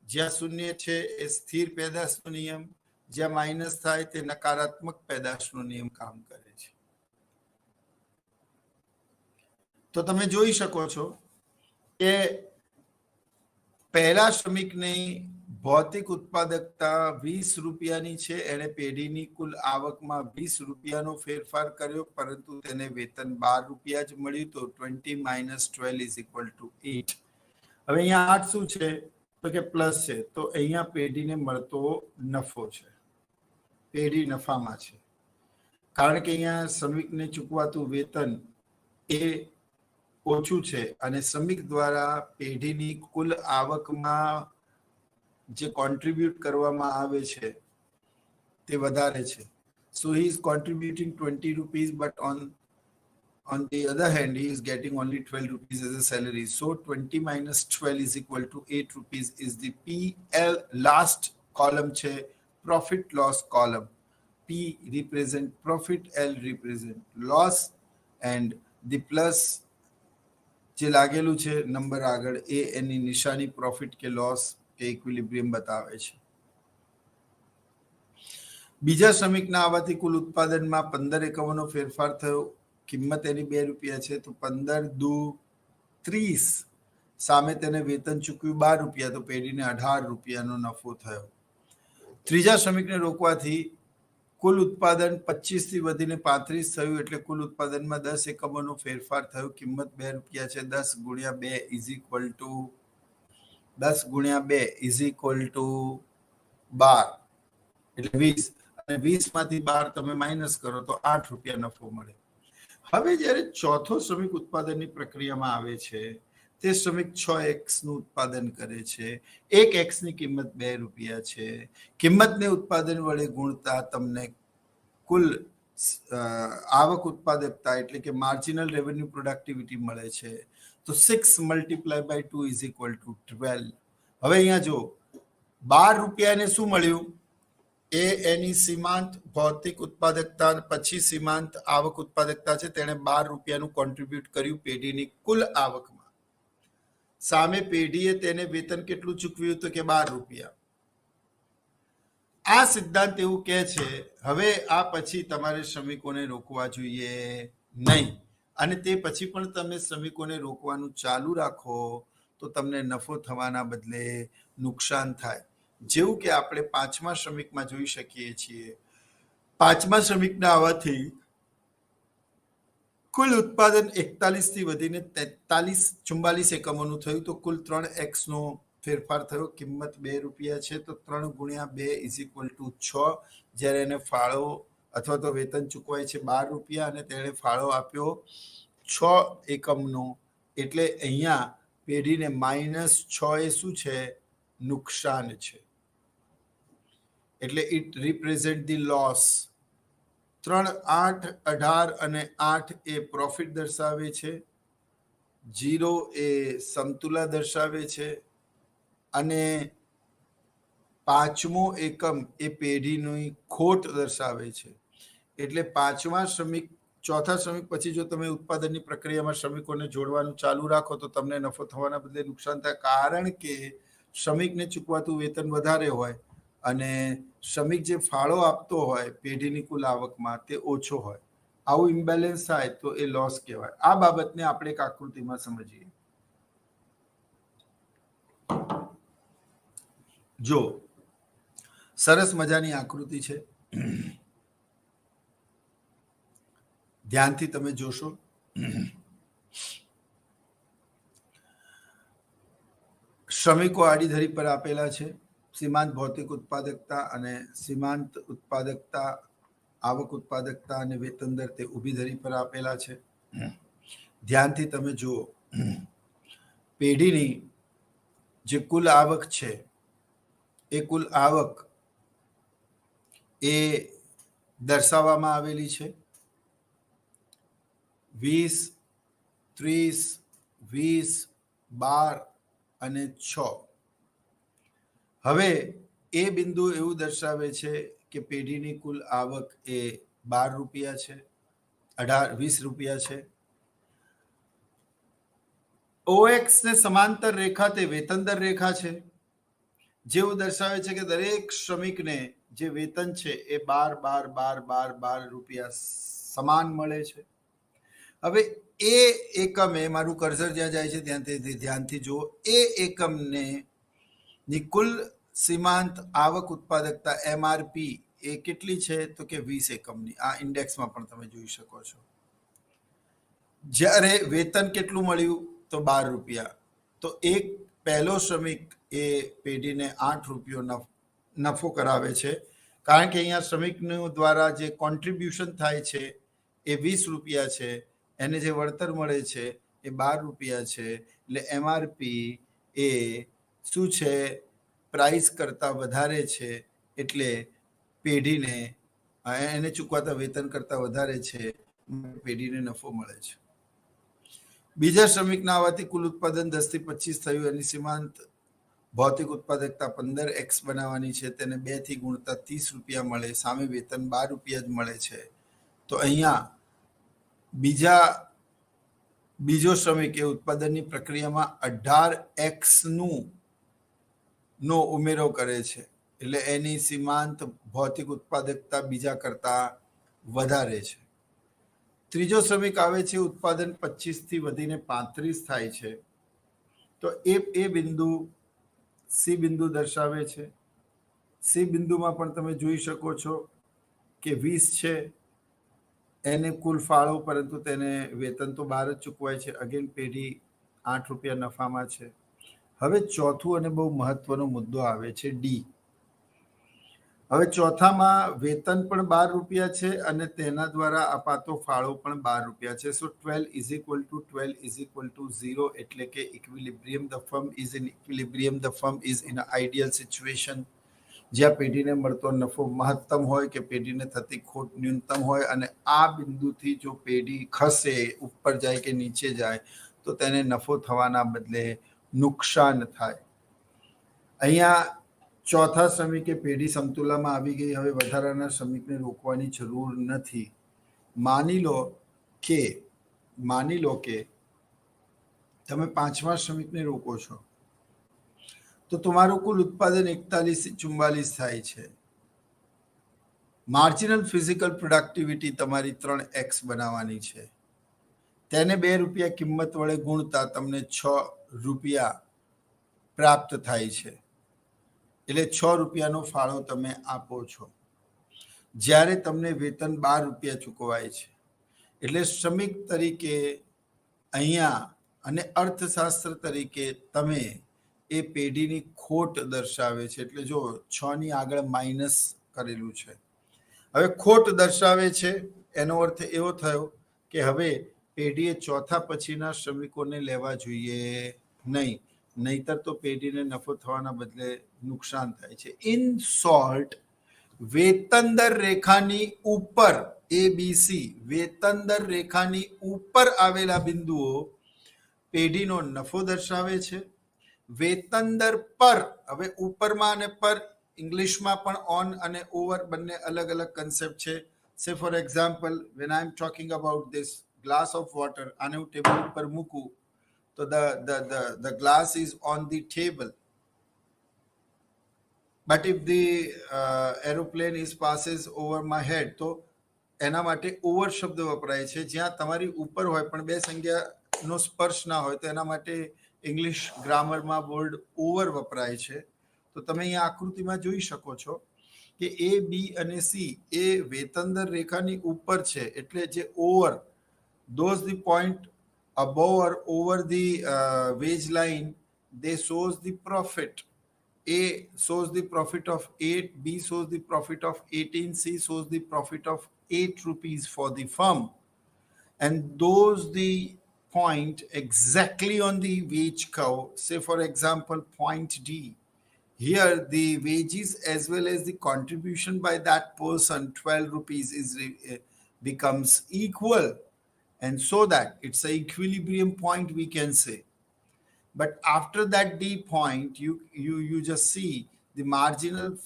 જ્યાં શૂન્ય છે એ સ્થિર પેદાશનો નિયમ, જ્યાં માઇનસ થાય તે નકારાત્મક પેદાશનો નિયમ કામ કરે છે. તો તમે જોઈ શકો છો કે પહેલા શ્રમિકની ભૌતિક ઉત્પાદકતા 20 રૂપિયાની છે. એણે પેઢીની કુલ આવકમાં 20 રૂપિયાનો ફેરફાર કર્યો, પરંતુ તેને વેતન 12 રૂપિયા જ મળ્યું. તો 20 માઇનસ 12 ઇઝ ઇક્વલ ટુ 8. હવે અહીંયા 8 શું છે? તો કે પ્લસ છે. તો અહીંયા પેઢીને મળતો નફો છે, પેઢી નફામાં છે, કારણ કે અહીંયા શ્રમિકને ચૂકવાતું વેતન એ ઓછું છે અને શ્રમિક દ્વારા પેઢીની કુલ આવકમાં જે કોન્ટ્રીબ્યુટ કરવામાં આવે છે તે વધારે છે. So he is contributing 20 rupees, but on the other hand he is getting only 12 rupees as a salary. So 20 minus 12 is equal to 8 rupees is the PL. last column છે profit loss column. P represent profit, L represent loss, and the plus જે લાગેલું છે નંબર આગળ એ એની નિશાની પ્રોફિટ કે લોસ કે ઇક્વિલિબ્રિયમ બતાવે છે. બીજા શ્રમિકના આવવાથી કુલ ઉત્પાદનમાં 15 એકમોનો ફેરફાર થયો. કિંમત એની 2 રૂપિયા છે. તો 15 દુ 30. સામે તેને વેતન ચૂકવ્યું 12 રૂપિયા. તો પેઢીને 18 રૂપિયાનો નફો થયો. ત્રીજા શ્રમિકને રોકવાથી કુલ ઉત્પાદન 25 થી વધીને 35 થયું, એટલે કુલ ઉત્પાદનમાં 10 એકમોનો ફેરફાર થયો. કિંમત 2 રૂપિયા છે. 10 ગુણ્યા 2 ઇઝ ઇક્વલ ટુ 12 એટલે 20. અને 20 માંથી 12 તમે માઇનસ કરો તો 8 રૂપિયા નફો મળે. હવે જ્યારે ચોથો શ્રમિક ઉત્પાદનની પ્રક્રિયામાં આવે છે, તે શ્રમિક 6x નું ઉત્પાદન કરે છે. 1x ની કિંમત 2 રૂપિયા છે. કિંમતને ઉત્પાદન વડે ગુણતા તમને કુલ આવક ઉત્પાદકતા એટલે કે માર્જિનલ રેવન્યુ પ્રોડક્ટિવિટી મળે છે. તો 6 multiply by 2 is equal to 12. હવે અહીંયા જો 12 રૂપિયાને શું મળ્યું? એ એની સીમાંત ભૌતિક ઉત્પાદકતા પછી સીમાંત આવક ઉત્પાદકતા છે, તેણે 12 રૂપિયાનું કોન્ટ્રીબ્યુટ કર્યું પેઢીની કુલ આવકમાં. સામે પેઢીએ તેને વેતન કેટલું ચૂકવ્યું? તો કે 12 રૂપિયા. આ સિદ્ધાંત એવું કહે છે હવે આ પછી તમારે શ્રમિકોને રોકવા જોઈએ નહીં, અને તે પછી પણ તમે શ્રમિકોને રોકવાનું ચાલુ રાખો તો તમને નફો થવાના બદલે નુકસાન થાય. જેવું કે આપણે 5મા શ્રમિકમાં જોઈ શકીએ છીએ. 5મા શ્રમિકના આવવાથી કુલ ઉત્પાદન 41 થી વધીને 44 એકમોનું થયું. તો કુલ 3x નો ફેરફાર થયો. કિંમત 2 રૂપિયા છે. તો 3 ગુણ્યા 2 ઇઝ ઇક્વલ ટુ 6. જ્યારે એને ફાળો અથવા તો વેતન ચૂકવાય છે 12 રૂપિયા અને તેણે ફાળો આપ્યો 6 એકમનો, એટલે અહીંયા પેઢીને -6 એ શું છે? નુકસાન છે. એટલે ઇટ રિપ્રેઝન્ટ ધી લોસ. 3, 8, 18 અને 8 એ પ્રોફિટ દર્શાવે છે. 0 એ સમતુલા દર્શાવે છે. અને 5મો એકમ એ પેઢીની ખોટ દર્શાવે છે. એટલે 5મા શ્રમિક, ચોથા શ્રમિક પછી જો તમે ઉત્પાદનની પ્રક્રિયામાં શ્રમિકોને જોડવાનું ચાલુ રાખો તો તમને નફો થવાના બદલે નુકસાન થાય, કારણ કે શ્રમિકને ચૂકવાતું વેતન વધારે હોય અને શ્રમિક જે ફાળો આપતો હોય પેઢીની કુલ આવકમાં તે ઓછો હોય. આવું ઇમ્બેલેન્સ થાય તો એ લોસ કહેવાય. આ બાબતને આપણે એક આકૃતિમાં સમજીએ. જો સરસ મજાની આકૃતિ છે, ધ્યાનથી તમે જોશો. શ્રમિકો આડીધરી પર આપેલા છે. સીમાંત ભૌતિક ઉત્પાદકતા અને સીમાંત ઉત્પાદકતા, આવક ઉત્પાદકતા અને વેતન દર તે ઊભી ધરી પર આપેલા છે. ધ્યાનથી તમે જુઓ. પેઢીની જે કુલ આવક છે એ કુલ આવક એ દર્શાવવામાં આવેલી છે. 20, 30, 20, 12 અને 6. હવે એ બિંદુ એવું દર્શાવે છે કે પેઢીની કુલ આવક એ 12 રૂપિયા છે, 20 રૂપિયા છે. OX ને સમાંતર રેખા તે વેતન દર રેખા છે, જેવું દર્શાવે છે કે દરેક શ્રમિકને જે વેતન છે એ 12 રૂપિયા સમાન મળે છે. હવે એ એકમે, મારું કર્સર જ્યાં જાય છે ત્યાંથી ધ્યાનથી જુઓ, એ એકમને ની કુલ સીમાંત આવક ઉત્પાદકતા MRP એ કેટલી છે તો કે 20 એકમની. આ ઇન્ડેક્સમાં પણ તમે જોઈ શકો છો. જ્યારે વેતન કેટલું મળ્યું તો 12 રૂપિયા, તો એક પહેલો શ્રમિક એ પેઢીને 8 રૂપિયો નફો કરાવે છે, કારણ કે અહીંયા શ્રમિકનું દ્વારા જે કોન્ટ્રીબ્યુશન થાય છે એ 20 રૂપિયા છે, એને જે વળતર મળે છે એ 12 રૂપિયા છે. એટલે MRP એ શું છે, પ્રાઇસ કરતાં વધારે છે, એટલે પેઢીને એને ચૂકવાતા વેતન કરતાં વધારે છે, પેઢીને નફો મળે છે. બીજા શ્રમિકના આવવાથી કુલ ઉત્પાદન 10 થી 25 થયું. એની સીમાંત ભૌતિક ઉત્પાદકતા 15x બનાવવાની છે, તેને 2 થી ગુણતા 30 રૂપિયા મળે, સામે વેતન 12 રૂપિયા જ મળે છે. તો અહીંયા બીજો શ્રમિક એ ઉત્પાદનની પ્રક્રિયામાં 18x નો ઉમેરો કરે છે, એટલે એની સીમાંત ભૌતિક ઉત્પાદકતા બીજા કરતા વધારે છે. ત્રીજો શ્રમિક આવે છે, ઉત્પાદન 25 થી વધીને 35 થાય છે, તો એ બિંદુ સી બિંદુ દર્શાવે છે. સી બિંદુમાં પણ તમે જોઈ શકો છો કે 20 છે, એને કુલ ફાળો, પરંતુ તેને વેતન તો 12 જ ચૂકવાય છે. અગેન પેઢી 8 રૂપિયા નફામાં છે. હવે ચોથું અને બહુ મહત્વનો મુદ્દો આવે છે ડી. હવે ચોથામાં વેતન પણ 12 રૂપિયા છે અને તેના દ્વારા અપાતો ફાળો પણ 12 રૂપિયા છે. સો 12 0, એટલે કે equilibrium. The firm is in equilibrium. The firm is in ideal situation, જ્યાં પેઢીને મળતો નફો મહત્તમ હોય કે પેઢીને થતી ખોટ ન્યૂનતમ હોય. અને આ બિંદુથી જો પેઢી ખસે, ઉપર જાય કે નીચે જાય, તો તેને નફો થવાના બદલે નુકસાન થાય. અહીંયા ચોથા શ્રમિકે પેઢી સમતુલામાં આવી ગઈ. હવે વધારાના શ્રમિકને રોકવાની જરૂર નથી. માની લો કે તમે 5મા શ્રમિકને રોકો છો, તો તમારું કુલ ઉત્પાદન 41 થી 44 થાય છે. માર્જિનલ ફિઝિકલ પ્રોડક્ટિવિટી તમારી 3x બનાવવાની છે. તેને 2 રૂપિયા કિંમત વડે ગુણતા તમને 6 રૂપિયા પ્રાપ્ત થાય છે. એટલે 6 રૂપિયાનો ફાળો તમે આપો છો, જ્યારે તમને વેતન 12 રૂપિયા ચૂકવાય છે. એટલે શ્રમિક તરીકે અહીંયા અને અર્થશાસ્ત્ર તરીકે તમે એ પેઢીની ખોટ દર્શાવે છે. એટલે જો 6 ની આગળ માઇનસ કરેલું છે. હવે ખોટ દર્શાવે છે, એનો અર્થ એવો થયો કે હવે પેઢીએ ચોથા પછીના શ્રમિકોને લેવા જોઈએ નહીં, નહીતર તો પેઢીને નફો થવાના બદલે નુકસાન થાય છે. ઇન શોર્ટ, વેતન દર રેખાની ઉપર ABC, વેતન દર રેખાની ઉપર આવેલા બિંદુઓ પેઢીનો નફો દર્શાવે છે. વેતન દર પર, હવે ઉપરમાં અને પર ઇંગ્લિશમાં પણ ઓન અને ઓવર બંને અલગ અલગ કન્સેપ્ટ છે. સે for example, when I am talking about this glass of water, આને હું ટેબલ ઉપર મૂકું તો the glass is on the table, but if the aeroplane is passes over my head, તો એના માટે ઓવર શબ્દ વપરાય છે. જ્યાં તમારી ઉપર હોય પણ બે સંજ્ઞાનો સ્પર્શ ના હોય, તો એના માટે ઇંગ્લિશ ગ્રામરમાં વર્ડ ઓવર વપરાય છે. તો તમે અહીંયા આકૃતિમાં જોઈ શકો છો કે A, B અને C એ વેતન દર રેખાની ઉપર છે. એટલે જે over, those the point above or over the wage line, they shows the profit. A shows the profit of 8, B shows the profit of 18, C shows the profit of 8 rupees for the firm. And those the point exactly on the wage curve. Say for example, point D. Here the wages as well as the contribution by that person, 12 rupees, becomes equal. and so that it's an equilibrium point, we can say. But after that D point, you just see the marginal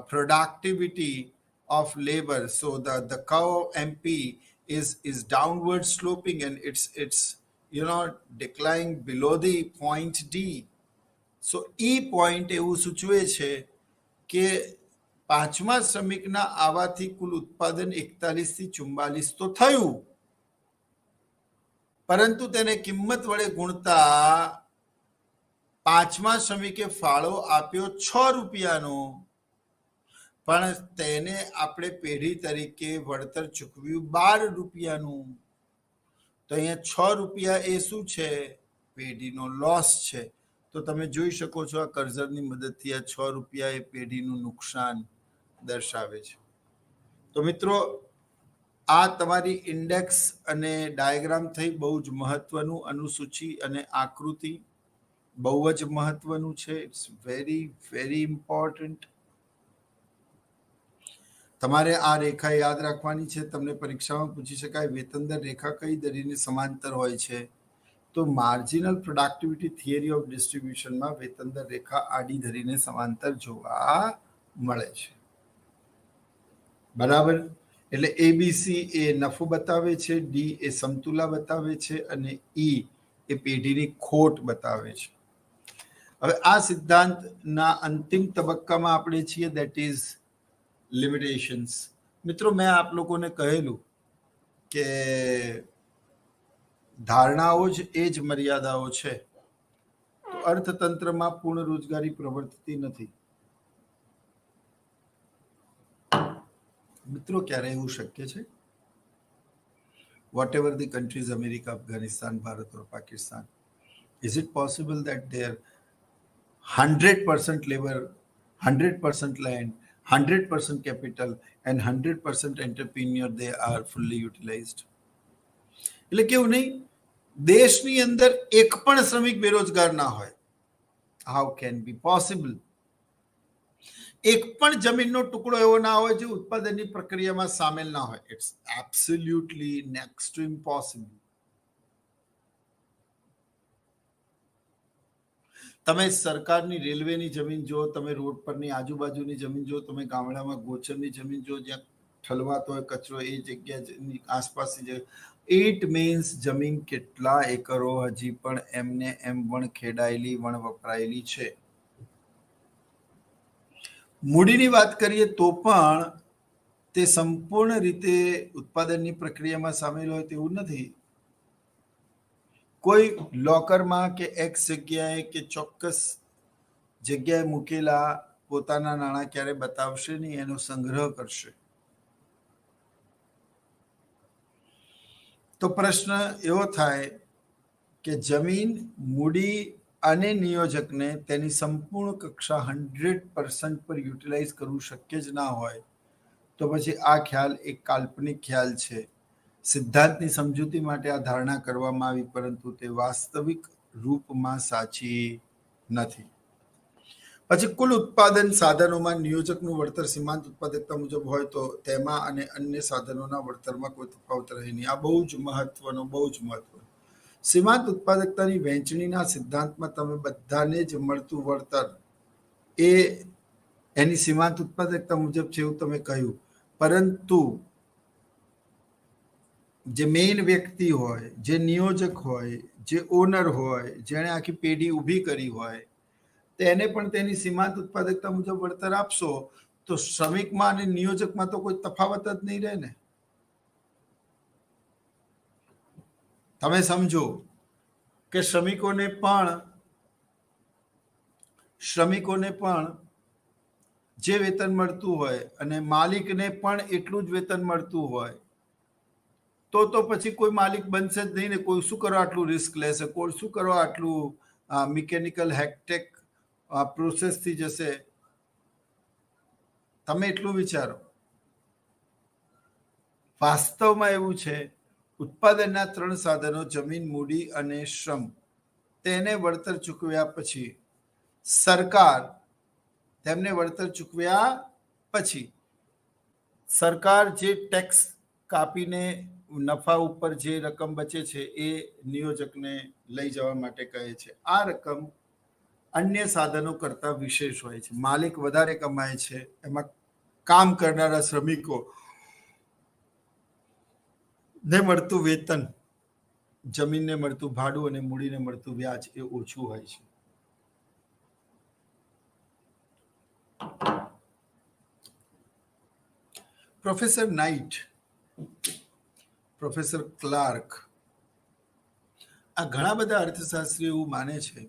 productivity of labor. So the curve MP is downward sloping, and it's declining below the point D. So E point એવું સૂચવે છે કે પાંચમા શ્રમિકના આવવાથી કુલ ઉત્પાદન 41 થી 44 તો થયું, પરંતુ તેને કિંમત વડે ગુણતા પાંચમા શ્રમિકે ફાળો આપ્યો 6 રૂપિયાનો, પણ તેને આપણે પેઢી તરીકે વળતર ચૂકવ્યું 12 રૂપિયાનું. તો અહીંયા 6 રૂપિયા એ શું છે? પેઢીનો લોસ છે. તો તમે જોઈ શકો છો આ કર્સરની મદદથી આ 6 રૂપિયા એ પેઢીનું નુકસાન દર્શાવે છે. તો મિત્રો, આ તમારી ઇન્ડેક્સ અને ડાયાગ્રામ થઈ, બહુ જ મહત્વનું. અનુસૂચિ અને આકૃતિ બહુ જ મહત્વનું છે. It's very very important. તમારે આ રેખા યાદ રાખવાની છે. તમને પરીક્ષામાં પૂછી શકાય વેતન દર રેખા કઈ દરીને સમાંતર હોય છે? તો માર્જિનલ પ્રોડક્ટિવિટી થિયરી ઓફ ડિસ્ટ્રીબ્યુશનમાં વેતન દર રેખા આડી ધરીને સમાંતર જોવા મળે છે. બરાબર. એટલે એબીસી એ નફો બતાવે છે, ડી એ સમતુલા બતાવે છે, અને ઈ એ પેઢીની ખોટ બતાવે છે. હવે આ સિદ્ધાંતના અંતિમ તબક્કામાં આપણે છીએ, દેટ ઇઝ લિમિટેશન્સ. મિત્રો, મેં આપ લોકોને કહેલું કે ધારણાઓ જ એ જ મર્યાદાઓ છે. તો અર્થતંત્રમાં પૂર્ણ રોજગારી પ્રવર્તતી નથી. મિત્રો, ક્યારે એવું શક્ય છે? Whatever the countries, America, Afghanistan, Bharat or Pakistan, is it possible that their 100% labor, 100% land, 100% capital and 100% entrepreneur, they are fully utilized? એટલે કેવું નહીં, દેશની અંદર એક પણ શ્રમિક બેરોજગાર ના હોય. How can be possible? એક પણ જમીનનો ટુકડો એવો ના હોય જે ઉત્પાદનની પ્રક્રિયામાં સામેલ ના હોય. It's absolutely next to impossible. તમે સરકારની રેલવેની જમીન જો, તમે રોડ પરની આજુબાજુની જમીન જો, તમે ગામડામાં ગોચરની જમીન જો, જ્યાં ઠલવાતો હોય કચરો, એ જગ્યાની આસપાસની જગ્યા, ઇટ મીન્સ જમીન કેટલા એકરો હજી પણ એમને એમ વણ ખેડાયેલી, વણ વપરાયેલી છે. મૂડીની વાત કરીએ તો પણ તે સંપૂર્ણ રીતે ઉત્પાદનની પ્રક્રિયામાં સામેલ હોય તેવું નથી. કોઈ લોકરમાં કે એક્સ જગ્યાએ કે ચોક્કસ જગ્યાએ મૂકેલા પોતાના નાણાં ક્યારે બતાવશે નહીં, એનો સંગ્રહ કરશે. તો પ્રશ્ન એવો થાય કે જમીન, મૂડી અને નિયોજકને તેની સંપૂર્ણ કક્ષા 100% પર યુટિલાઇઝ કરવું શક્ય જ ના હોય તો પછી આ ખ્યાલ એક કાલ્પનિક ખ્યાલ છે. સિદ્ધાંતની સમજૂતી માટે આ ધારણા કરવામાં આવી, પરંતુ તે વાસ્તવિક રૂપમાં સાચી નથી. પછી કુલ ઉત્પાદન સાધનોમાં નિયોજકનું વળતર સીમાંત ઉત્પાદકતા મુજબ હોય તો તેમાં અને અન્ય સાધનોના વળતરમાં કોઈ તફાવત રહે નહીં. આ બહુ જ મહત્વનું. સીમાંત ઉત્પાદકતાની વહેંચણીના સિદ્ધાંતમાં તમે બધાને જ મળતું વળતર એ એની સીમાંત ઉત્પાદકતા મુજબ છે એવું તમે કહ્યું, પરંતુ જે મેઇન વ્યક્તિ હોય, જે નિયોજક હોય, જે ઓનર હોય, જેણે આખી પેઢી ઊભી કરી હોય, તેને પણ તેની સીમાંત ઉત્પાદકતા મુજબ વળતર આપશો તો શ્રમિકમાં અને નિયોજકમાં તો કોઈ તફાવત જ નહીં રહે ને. તમે સમજો કે શ્રમિકોને પણ જે વેતન મળતું હોય અને માલિકને પણ એટલું જ વેતન મળતું હોય તો પછી કોઈ માલિક બનશે જ નહીં ને. કોઈ શું કરવા આટલું રિસ્ક લેશે? કોઈ શું કરવા આટલું મિકેનિકલ હેક્ટેક પ્રોસેસથી જશે? તમે એટલું વિચારો. વાસ્તવમાં એવું છે, ઉત્પાદનના 3 સાધનો જમીન, મૂડી અને શ્રમ, તેને વળતર ચૂકવ્યા પછી સરકાર જે ટેક્સ કાપીને નફા ઉપર જે રકમ બચે છે એ નિયોજકને લઈ જવા માટે કહે છે. આ રકમ અન્ય સાધનો કરતા વિશેષ હોય છે. માલિક વધારે કમાય છે, એમાં કામ કરનારા શ્રમિકો ને મળતું વેતન, જમીનને મળતું ભાડું અને મૂડીને મળતું વ્યાજ એ ઓછું હોય છે. પ્રોફેસર નાઇટ, પ્રોફેસર ક્લાર્ક, આ ઘણા બધા અર્થશાસ્ત્રીઓ એવું માને છે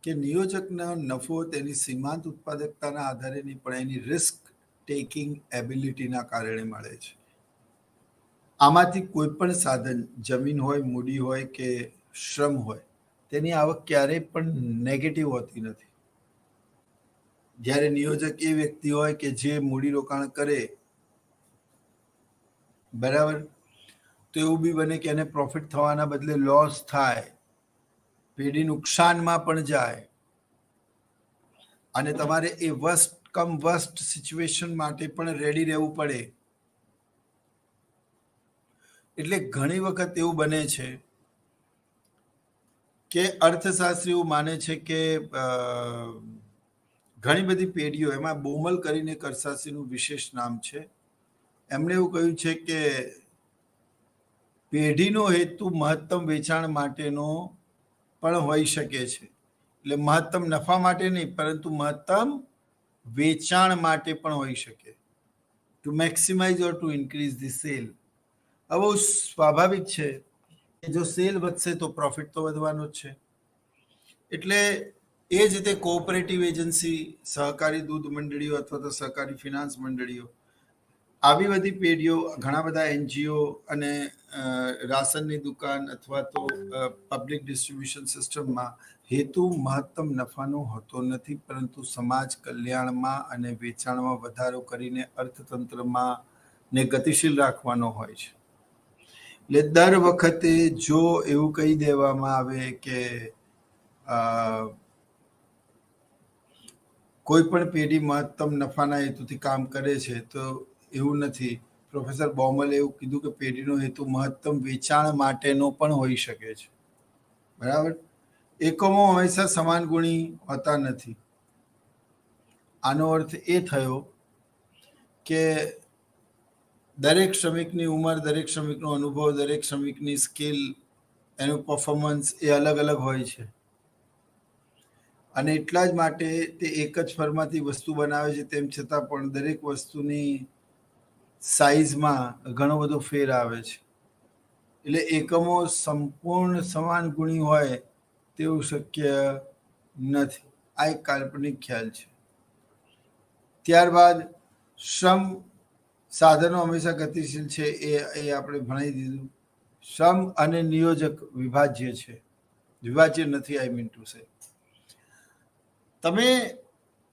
કે નિયોજકનો નફો તેની સીમાંત ઉત્પાદકતાના આધારે નહીં પણ એની રિસ્ક ટેકિંગ એબિલિટીના કારણે મળે છે. આમાંથી કોઈ પણ સાધન, જમીન હોય, મૂડી હોય કે શ્રમ હોય, તેની આવક ક્યારેય પણ નેગેટિવ હોતી નથી. જ્યારે નિયોજક એ વ્યક્તિ હોય કે જે મૂડીરોકાણ કરે, બરાબર, તો એવું બી બને કે એને પ્રોફિટ થવાના બદલે લોસ થાય, પેઢી નુકસાનમાં પણ જાય, અને તમારે એ વર્સ્ટ કમ વર્સ્ટ સિચ્યુએશન માટે પણ રેડી રહેવું પડે. એટલે ઘણી વખત એવું બને છે કે અર્થશાસ્ત્રીઓ માને છે કે ઘણી બધી પેઢીઓ, એમાં બોમલ કરીને એક અર્થશાસ્ત્રીનું વિશેષ નામ છે, એમણે એવું કહ્યું છે કે પેઢીનો હેતુ મહત્તમ વેચાણ માટેનો પણ હોઈ શકે છે. એટલે મહત્તમ નફા માટે નહીં, પરંતુ મહત્તમ વેચાણ માટે પણ હોઈ શકે. To maximise or to increase the sale. હવે બહુ સ્વાભાવિક છે કે જો સેલ વધશે તો પ્રોફિટ તો વધવાનો જ છે. એટલે એ જ રીતે કોઓપરેટિવ એજન્સી, સહકારી દૂધ મંડળીઓ અથવા તો સહકારી ફિનાન્સ મંડળીઓ, આવી બધી પેઢીઓ, ઘણા બધા એનજીઓ અને રાશનની દુકાન અથવા તો પબ્લિક ડિસ્ટ્રીબ્યુશન સિસ્ટમમાં હેતુ મહત્તમ નફાનો હોતો નથી, પરંતુ સમાજ કલ્યાણમાં અને વેચાણમાં વધારો કરીને અર્થતંત્રમાં ને ગતિશીલ રાખવાનો હોય છે. એટલે દર વખતે જો એવું કહી દેવામાં આવે કે કોઈ પણ પેઢી મહત્તમ નફાના હેતુથી કામ કરે છે, તો એવું નથી. પ્રોફેસર બોમલે એવું કીધું કે પેઢીનો હેતુ મહત્તમ વેચાણ માટેનો પણ હોઈ શકે છે. બરાબર. એકમો હંમેશા સમાન ગુણી હોતા નથી. આનો અર્થ એ થયો કે દરેક શ્રમિકની ઉંમર, દરેક શ્રમિકનો અનુભવ, દરેક શ્રમિકની સ્કિલ, એનું પરફોર્મન્સ એ અલગ અલગ હોય છે. અને એટલા જ માટે તે એક જ ફર્મમાંથી વસ્તુ બનાવે છે, તેમ છતાં પણ દરેક વસ્તુની સાઈઝમાં ઘણો બધો ફેર આવે છે. એટલે એકમો સંપૂર્ણ સમાન ગુણી હોય તેવું શક્ય નથી. આ એક કાલ્પનિક ખ્યાલ છે. ત્યારબાદ શ્રમ સાધનો હંમેશા ગતિશીલ છે, એ આપણે ભણાવી દીધું. શ્રમ અને નિયોજક વિભાજ્ય છે, વિભાજ્ય નથી. આઈ મીન ટુ સે, તમે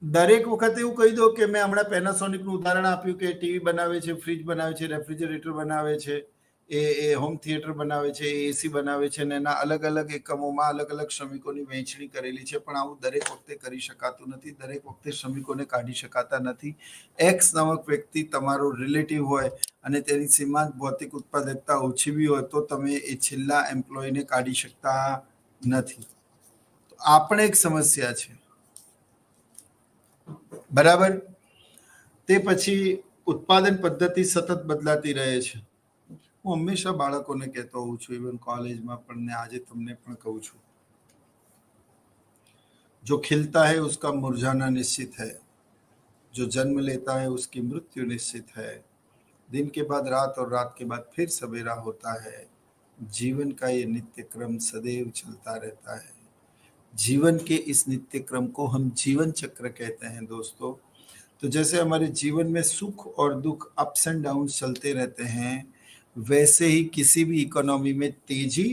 દરેક વખતે એવું કહી દો કે મેં હમણાં પેનાસોનિકનું ઉદાહરણ આપ્યું કે ટીવી બનાવે છે, ફ્રીજ બનાવે છે, રેફ્રિજરેટર બનાવે છે, એ હોમ થિયેટર બનાવે છે, એસી બનાવે છે, અને એના અલગ અલગ એકમોમાં અલગ અલગ શ્રમિકોની વહેંચણી કરેલી છે. પણ આવું દરેક વખતે કરી શકાતું નથી. દરેક વખતે શ્રમિકોને કાઢી શકાતા નથી. એક્સ નામક વ્યક્તિ તમારો રિલેટિવ હોય અને તેની સીમાંત ભૌતિક ઉત્પાદકતા ઓછી બી હોય તો તમે એ છેલ્લા એમ્પ્લોયને કાઢી શકતા નથી. આ પણ એક સમસ્યા છે. બરાબર. તે પછી ઉત્પાદન પદ્ધતિ સતત બદલાતી રહે છે. હું હંમેશા બાળકોને કહેતો હોઉં છું, ઇવન કોલેજમાં પણ, ને આજે તમને પણ કહું છું, जो खिलता है उसका मुरझाना निश्चित है, जो जन्म लेता है उसकी मृत्यु निश्चित है, दिन के बाद रात और रात के बाद फिर सवेरा होता है, जीवन का ये नित्य क्रम सदैव चलता रहता है. जीवन के इस नित्य क्रम को हम जीवन चक्र कहते हैं दोस्तों. तो जैसे हमारे जीवन में सुख और दुख, अप्स एंड डाउन चलते रहते हैं, वैसे ही किसी भी इकोनॉमी में तेजी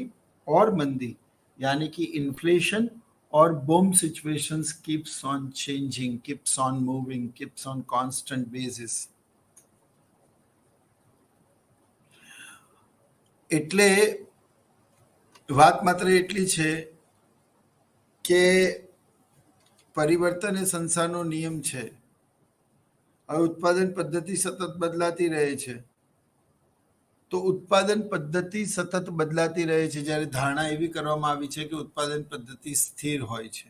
और मंदी, यानी कि इन्फ्लेशन और boom situations keeps on changing, keeps on moving, keeps on constant basis. એટલે વાત માત્ર એટલી છે કે પરિવર્તન એ સંસારનો નિયમ છે. હવે ઉત્પાદન પદ્ધતિ સતત બદલાતી રહે છે, તો ઉત્પાદન પદ્ધતિ સતત બદલાતી રહે છે, જ્યારે ધારણા એવી કરવામાં આવી છે કે ઉત્પાદન પદ્ધતિ સ્થિર હોય છે.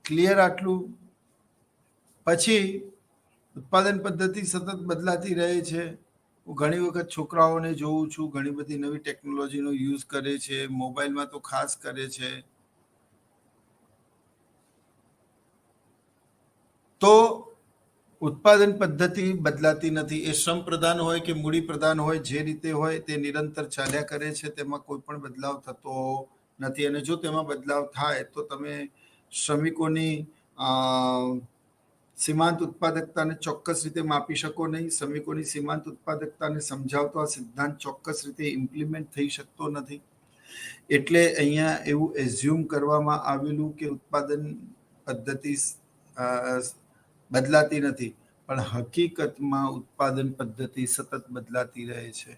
ક્લિયર આટલું? પછી ઉત્પાદન પદ્ધતિ સતત બદલાતી રહે છે. હું ઘણી વખત છોકરાઓને જોઉં છું, ઘણી બધી નવી ટેકનોલોજીનો યુઝ કરે છે, મોબાઈલમાં તો ખાસ કરે છે. તો ઉત્પાદન પદ્ધતિ બદલાતી નથી. એ શ્રમ પ્રધાન હોય કે મૂડી પ્રધાન હોય, જે રીતે હોય તે નિરંતર ચાલ્યા કરે છે, તેમાં કોઈ પણ બદલાવ થતો નથી. અને જો તેમાં બદલાવ થાય તો તમે શ્રમિકોની સીમાંત ઉત્પાદકતાને ચોક્કસ રીતે માપી શકો નહીં. શ્રમિકોની સીમાંત ઉત્પાદકતાને સમજાવતો આ સિદ્ધાંત ચોક્કસ રીતે ઇમ્પ્લિમેન્ટ થઈ શકતો નથી. એટલે અહીંયા એવું એઝ્યુમ કરવામાં આવેલું કે ઉત્પાદન પદ્ધતિ બદલાતી નથી, પણ હકીકતમાં ઉત્પાદન પદ્ધતિ સતત બદલાતી રહે છે.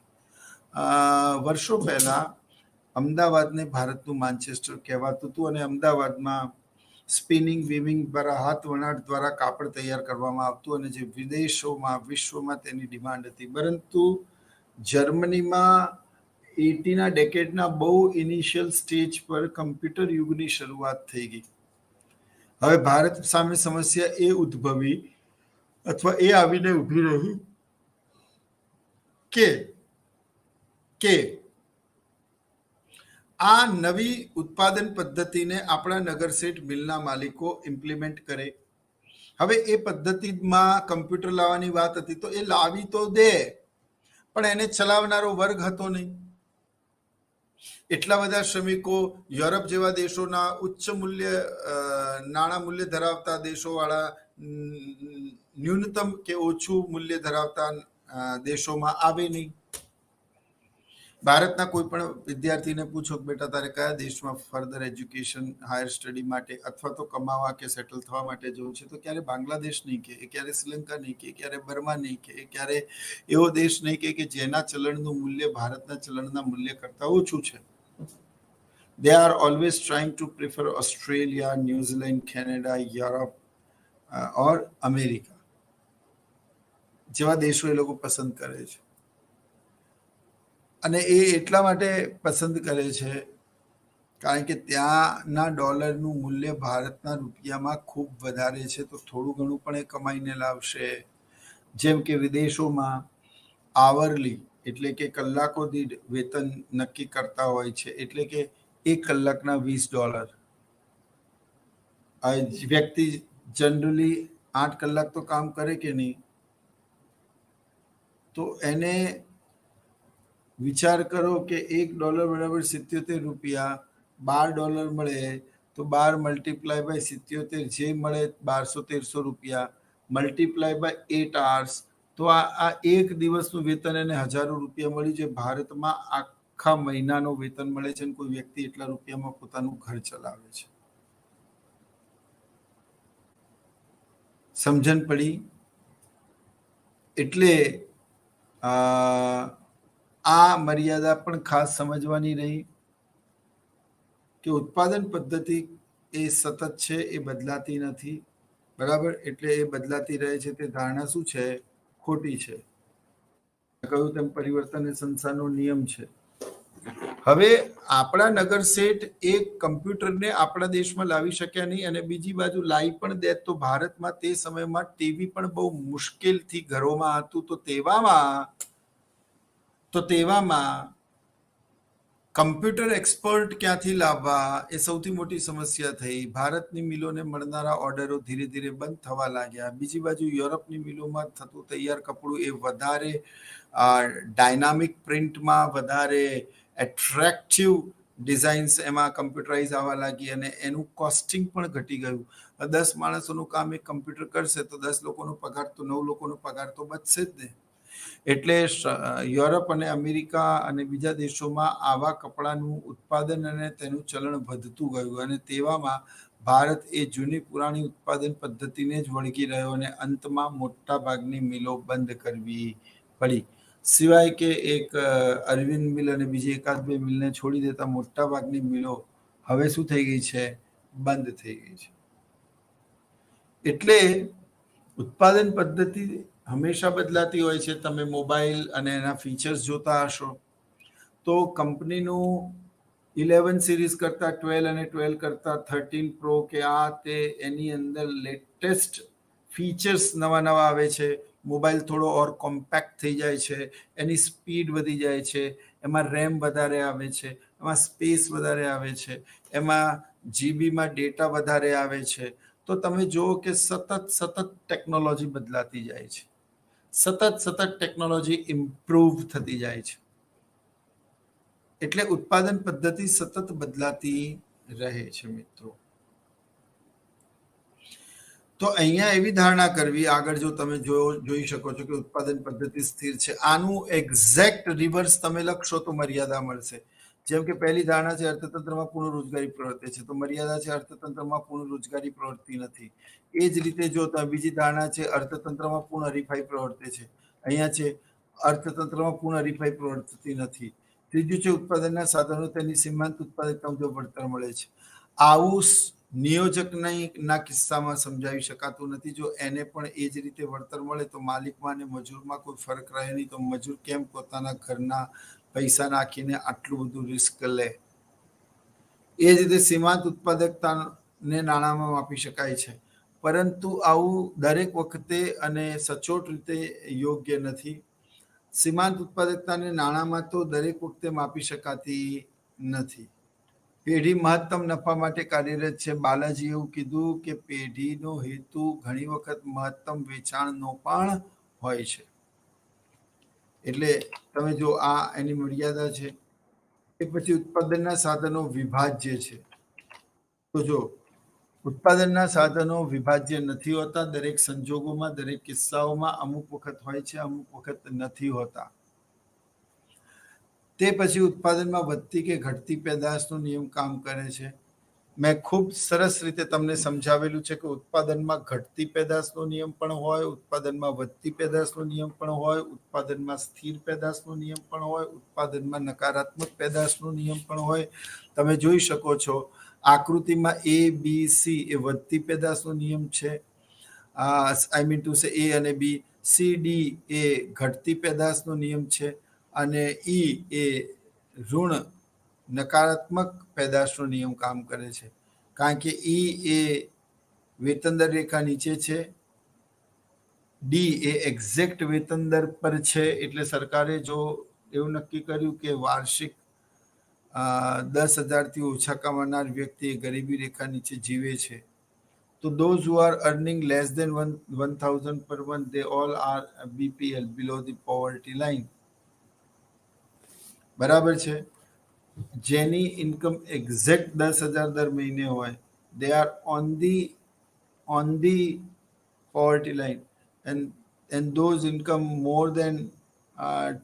વર્ષો પહેલા અમદાવાદને ભારતનું માન્ચેસ્ટર કહેવાતું હતું, અને અમદાવાદમાં સ્પિનિંગ વીવિંગ દ્વારા હાથ વણાટ દ્વારા કાપડ તૈયાર કરવામાં આવતું, અને જે વિદેશોમાં વિશ્વમાં તેની ડિમાન્ડ હતી. પરંતુ જર્મનીમાં 80ના ડેકેડના બહુ ઇનિશિયલ સ્ટેજ પર કમ્પ્યુટર યુગની શરૂઆત થઈ ગઈ. હવે ભારત સામે સમસ્યા એ ઉદ્ભવી અથવા એ આવીને ઊભી રહી કે આ નવી ઉત્પાદન પદ્ધતિને આપણા નગરસેઠ મિલના માલિકો ઇમ્પ્લિમેન્ટ કરે. હવે એ પદ્ધતિમાં કમ્પ્યુટર લાવવાની વાત હતી, તો એ લાવી તો દે, પણ એને ચલાવનારો વર્ગ હતો નહીં. એટલા બધા શ્રમિકો યુરોપ જેવા દેશોના ઉચ્ચ મૂલ્ય નાણાં મૂલ્ય ધરાવતા દેશોવાળા ન્યૂનતમ કે ઓછું મૂલ્ય ધરાવતા દેશોમાં આવે નહીં. ભારતના કોઈ પણ વિદ્યાર્થીને પૂછો કે બેટા તારે કયા દેશમાં ફર્ધર એજ્યુકેશન હાયર સ્ટડી માટે અથવા તો કમાવા કે સેટલ થવા માટે જવું છે, તો ક્યારે બાંગ્લાદેશ નહીં કહે, ક્યારે શ્રીલંકા નહીં કહે, ક્યારે બર્મા નહીં કહે, ક્યારે એવો દેશ નહીં કહે કે જેના ચલણનું મૂલ્ય ભારતના ચલણના મૂલ્ય કરતાં ઓછું છે. They are always trying to prefer Australia, New Zealand, Canada, Europe or America જેવા દેશો એ લોકો પસંદ કરે છે. અને એ એટલા માટે પસંદ કરે છે કારણ કે ત્યાંના ડોલરનું મૂલ્ય ભારતના રૂપિયામાં ખૂબ વધારે છે, તો થોડું ઘણું પણ એ કમાઈને લાવશે. જેમ કે વિદેશોમાં આવરલી એટલે કે કલાકો દીઠ વેતન નક્કી કરતા હોય છે, એટલે કે એક કલાકના $20. વ્યક્તિ જનરલી 8 કલાક તો કામ કરે કે નહીં, તો એને વિચાર કરો કે $1 બરાબર 77 રૂપિયા, $12 મળે તો 12 મલ્ટીપ્લાય બાય 77, જે મળે 1200-1300 રૂપિયા મલ્ટીપ્લાય બાય 8 hours, તો આ એક દિવસનું વેતન એને હજારો રૂપિયા મળી, જે ભારતમાં આખા મહિનાનું વેતન મળે છે. અને કોઈ વ્યક્તિ એટલા રૂપિયામાં પોતાનું ઘર ચલાવે છે. સમજણ પડી? એટલે આ મર્યાદા પણ ખાસ સમજવાની રહી કે ઉત્પાદન પદ્ધતિ એ સતત છે, એ બદલાતી નથી. બરાબર? એટલે એ બદલાતી રહે છે તે ધારણા શું છે? ખોટી છે. કહ્યું તેમ પરિવર્તન એ સંસારનો નિયમ છે. હવે આપણા નગરસેઠ એક કમ્પ્યુટરને આપણા દેશમાં લાવી શક્યા નહીં, અને બીજી બાજુ લાવી પણ દે તો ભારતમાં તે સમયમાં ટીવી પણ બહુ મુશ્કેલથી ઘરોમાં હતું. તો તેવામાં કમ્પ્યુટર એક્સપર્ટ ક્યાંથી લાવવા એ સૌથી મોટી સમસ્યા થઈ. ભારતની મિલોને મળનારા ઓર્ડરો ધીરે ધીરે બંધ થવા લાગ્યા. બીજી બાજુ યુરોપની મિલોમાં થતું તૈયાર કપડું એ વધારે ડાયનામિક પ્રિન્ટમાં, વધારે એટ્રેક્ટિવ ડિઝાઇન્સ એમાં કમ્પ્યુટરાઇઝ આવવા લાગી, અને એનું કોસ્ટિંગ પણ ઘટી ગયું. 10 માણસોનું કામ એક કમ્પ્યુટર કરશે તો 10 લોકોનો પગાર, તો 9 લોકોનો પગાર તો બચશે જ ને. એટલે યુરોપ અને અમેરિકા અને બીજા દેશોમાં આવા કપડાનું ઉત્પાદન અને તેનું ચલણ વધતું ગયું, અને તેવામાં ભારત એ જૂની પુરાણી ઉત્પાદન પદ્ધતિને જ વળગી રહ્યો, અને અંતમાં મોટા ભાગની મિલો બંધ કરવી પડી. સિવાય કે એક અરવિંદ મિલ અને બીજી એકાદ બે મિલને છોડી દેતા મોટા ભાગની મિલો હવે શું થઈ ગઈ છે? બંધ થઈ ગઈ છે. એટલે ઉત્પાદન પદ્ધતિ હંમેશા બદલાતી હોય છે. તમે મોબાઈલ અને એના ફીચર્સ જોતા હશો તો કંપનીનું 11 સિરીઝ કરતાં 12 અને 12 કરતાં 13 પ્રો કે આ તે એની અંદર લેટેસ્ટ ફીચર્સ નવા આવે છે. મોબાઈલ થોડો ઓર કોમ્પેક્ટ થઈ જાય છે, એની સ્પીડ વધી જાય છે, એમાં રેમ વધારે આવે છે, એમાં સ્પેસ વધારે આવે છે, એમાં જીબીમાં ડેટા વધારે આવે છે. તો તમે જુઓ કે સતત ટેકનોલોજી બદલાતી જાય છે, સતત ટેકનોલોજી ઇમ્પ્રૂવ થતી જાય છે. એટલે ઉત્પાદન પદ્ધતિ સતત બદલાતી રહે છે મિત્રો. તો અહીંયા એવી ધારણા કરવી, આગળ જો તમે જોઈ શકો છો કે ઉત્પાદન પદ્ધતિ સ્થિર છે, આનું એક્ઝેક્ટ રિવર્સ તમે લખશો તો મર્યાદા મળશે. જેમ કે પહેલી ધારણા છે અર્થતંત્રમાં પૂર્ણ રોજગારી પ્રવર્તે છે, તો મર્યાદા છે અર્થતંત્રમાં પૂર્ણ રોજગારી પ્રવર્તતી નથી. એ જ રીતે જો બીજી ધારણા છે અર્થતંત્રમાં પૂર્ણ હરીફાઈ પ્રવર્તે છે, અહીંયા છે અર્થતંત્રમાં પૂર્ણ હરીફાઈ પ્રવર્તતી નથી. ત્રીજું છે ઉત્પાદનના સાધનો તેની સીમાંત ઉત્પાદકતા મુજબ વળતર મળે છે. આવું નિયોજકના કિસ્સામાં સમજાવી શકાતું નથી. જો એને પણ એ જ રીતે વળતર મળે તો માલિકમાં અને મજૂરમાં કોઈ ફરક રહે નહીં. તો મજૂર કેમ પોતાના ઘરના પૈસા નાખીને આટલું બધું રિસ્ક લે? એ જ રીતે સીમાંત ઉત્પાદકતાને નાણાંમાં માપી શકાય છે, પરંતુ આવું દરેક વખતે અને સચોટ રીતે યોગ્ય નથી. સીમાંત ઉત્પાદકતાને નાણાંમાં તો દરેક વખતે માપી શકાતી નથી. પેઢી મહત્તમ નફા માટે કાર્યરત છે. બાલાજી એવું કીધું કે પેઢીનો હેતુ ઘણી વખત મહત્તમ વેચાણનો પણ હોય છે. એટલે તમે જો આ એની મર્યાદા છે. એ પછી ઉત્પાદનના સાધનો વિભાજ્ય છે. તો જો ઉત્પાદનના સાધનો વિભાજ્ય નથી હોતા. દરેક સંજોગોમાં, દરેક કિસ્સાઓમાં અમુક વખત હોય છે, અમુક વખત નથી હોતા. તે પછી ઉત્પાદનમાં વધતી કે ઘટતી પેદાશનો નિયમ કામ કરે છે. મેં ખૂબ સરસ રીતે તમને સમજાવેલું છે કે ઉત્પાદનમાં ઘટતી પેદાશનો નિયમ પણ હોય, ઉત્પાદનમાં વધતી પેદાશનો નિયમ પણ હોય, ઉત્પાદનમાં સ્થિર પેદાશનો નિયમ પણ હોય, ઉત્પાદનમાં નકારાત્મક પેદાશનો નિયમ પણ હોય. તમે જોઈ શકો છો આકૃતિમાં ABC એ વધતી પેદાશનો નિયમ છે. I mean to say A અને B. CD એ ઘટતી પેદાશનો નિયમ છે અને E એ ઋણ નકારાત્મક પેદાશનો નિયમ કામ કરે છે. કારણ કે E એ વેતન દર રેખા નીચે છે, D એ એક્ઝેક્ટ વેતન દર પર છે. એટલે સરકારે જો એવું નક્કી કર્યું કે વાર્ષિક 10,000થી ઓછા કમાનાર વ્યક્તિ ગરીબી રેખા નીચે જીવે છે, તો those who are earning less than 1,000 per month, they all are BPL, below the poverty line. બરાબર છે. જેની ઇન્કમ એક્ઝેક્ટ 10,000 દર મહિને હોય, they are on the poverty line, and those income more than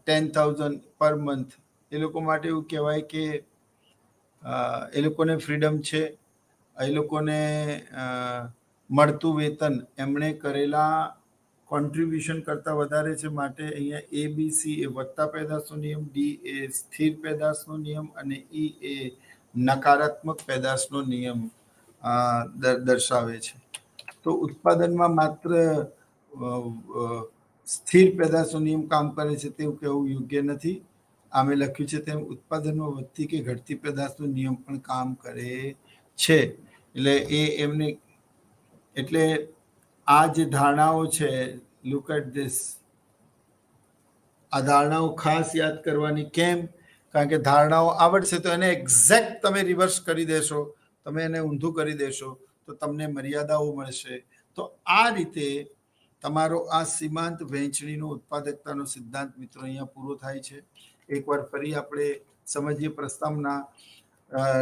10,000 per month, એ લોકો માટે એવું કહેવાય કે એ લોકોને ફ્રીડમ છે. એ લોકોને મળતું વેતન એમણે કરેલા કોન્ટ્રીબ્યુશન કરતાં વધારે છે. માટે અહીંયા ABC એ વધતા પેદાશનો નિયમ, D એ સ્થિર પેદાશનો નિયમ અને E એ નકારાત્મક પેદાશનો નિયમ દર્શાવે છે. તો ઉત્પાદનમાં માત્ર સ્થિર પેદાશનો નિયમ કામ કરે છે તેવું કહેવું યોગ્ય નથી. આમે લખ્યું છે તેમ ઉત્પાદનમાં વધતી કે ઘટતી પેદાશનો નિયમ પણ કામ કરે છે. એટલે આ જે ધારણાઓ છે, લુક એટ ધીસ, આ ધારણાઓ ખાસ યાદ કરવાની. કેમ? કારણ કે ધારણાઓ આવડશે તો એને એક્ઝેક્ટ તમે રિવર્સ કરી દેશો, તમે એને ઊંધું કરી દેશો તો તમને મર્યાદાઓ મળશે. તો આ રીતે તમારો આ સીમાંત વહેંચણીનો ઉત્પાદકતાનો સિદ્ધાંત મિત્રો અહીંયા પૂરો થાય છે. એકવાર ફરી આપણે સમજીએ પ્રસ્તાવના.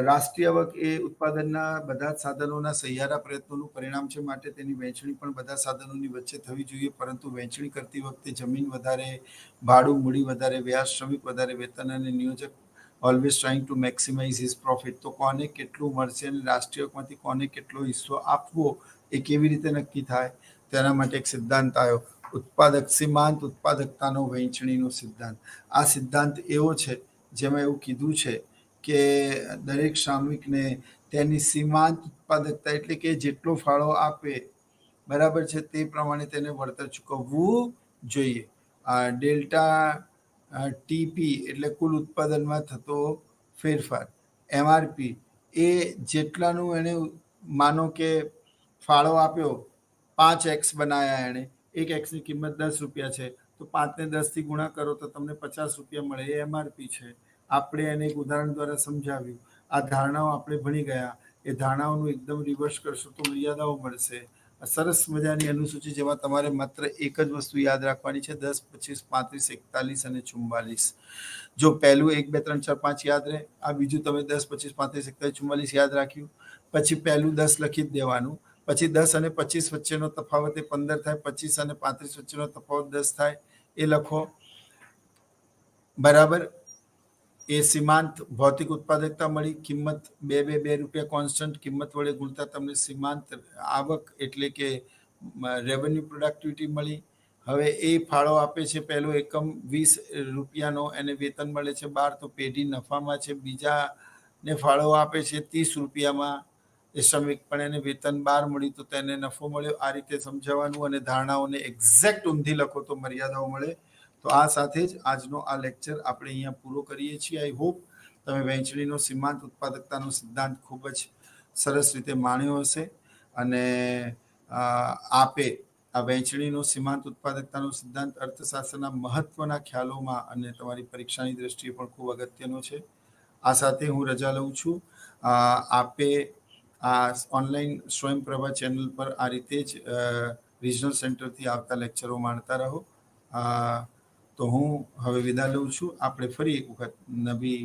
રાષ્ટ્રીય આવક એ ઉત્પાદનના બધા જ સાધનોના સહિયારા પ્રયત્નોનું પરિણામ છે. માટે તેની વહેંચણી પણ બધા સાધનોની વચ્ચે થવી જોઈએ. પરંતુ વહેંચણી કરતી વખતે જમીન વધારે, ભાડું, મૂડી વધારે, વ્યાજ, શ્રમિક વધારે, વેતન અને નિયોજક always trying to maximise his profit. તો કોને કેટલું મળશે અને રાષ્ટ્રીય આવકમાંથી કોને કેટલો હિસ્સો આપવો એ કેવી રીતે નક્કી થાય? તેના માટે એક સિદ્ધાંત આવ્યો, સીમાંત ઉત્પાદકતાનો વહેંચણીનો સિદ્ધાંત. આ સિદ્ધાંત એવો છે જેમાં એવું કીધું છે કે દરેક શ્રમિકને તેની સીમાંત ઉત્પાદકતા એટલે કે જેટલો ફાળો આપે, બરાબર છે, તે પ્રમાણે તેને વળતર ચૂકવવું જોઈએ. ડેલ્ટા ટીપી એટલે કુલ ઉત્પાદનમાં થતો ફેરફાર. એમઆરપી એ જેટલાનું એને માનો કે ફાળો આપ્યો, 5x બનાવ્યા એણે, એક એક્સની કિંમત 10 રૂપિયા છે, તો 5 ને 10 થી ગુણા કરો તો તમને 50 રૂપિયા મળે, એ એમઆરપી છે. આપણે એને એક ઉદાહરણ દ્વારા સમજાવ્યું. આ ધારણાઓ આપણે ભણી ગયા, એ ધારણાઓનું એકદમ રિવર્સ કરશો તો મર્યાદાઓ મળશે. સરસ મજાની અનુસૂચિ જેમાં તમારે માત્ર એક જ વસ્તુ યાદ રાખવાની છે, 10, 25, 35, 41 અને 44. જો પહેલું 1, 2, 3, 4, 5 યાદ રહે, આ બીજું તમે 10, 25, 35, 41, 44 યાદ રાખ્યું, પછી પહેલું 10 લખી જ દેવાનું, પછી 10 અને 25 વચ્ચેનો તફાવત એ 15 થાય, 25 અને 35 વચ્ચેનો તફાવત 10 થાય, એ લખો. બરાબર. એ સીમાંત ભૌતિક ઉત્પાદકતા મળી, કિંમત 2 રૂપિયા કોન્સ્ટન્ટ, કિંમત વડે ગુણતા તમને સીમાંત આવક એટલે કે રેવન્યુ પ્રોડક્ટિવિટી મળી. હવે એ ફાળો આપે છે, પહેલો એકમ 20 રૂપિયાનો, એને વેતન મળે છે 12, તો પેઢી નફામાં છે. બીજાને ફાળો આપે છે 30 રૂપિયામાં, એ શ્રમિક, પણ એને વેતન 12 મળી તો તેને નફો મળ્યો. આ રીતે સમજાવવાનું, અને ધારણાઓને એક્ઝેક્ટ ઊંધી લખો તો મર્યાદાઓ મળે. તો આ સાથે જ આજનો આ લેક્ચર આપણે અહીંયા પૂરો કરીએ છીએ. આઈ હોપ તમે વહેંચણીનો સીમાંત ઉત્પાદકતાનો સિદ્ધાંત ખૂબ જ સરસ રીતે માણ્યો હશે, અને આપે આ વહેંચણીનો સીમાંત ઉત્પાદકતાનો સિદ્ધાંત અર્થશાસ્ત્રના મહત્વના ખ્યાલોમાં અને તમારી પરીક્ષાની દ્રષ્ટિએ પણ ખૂબ અગત્યનો છે. આ સાથે હું રજા લઉં છું. આપે આ ઓનલાઈન સ્વયંપ્રભા ચેનલ પર આ રીતે જ રિજનલ સેન્ટરથી આવતા લેક્ચરો માણતા રહો. તો હું હવે વિદા લઉં છું. આપણે ફરી એક વખત નવી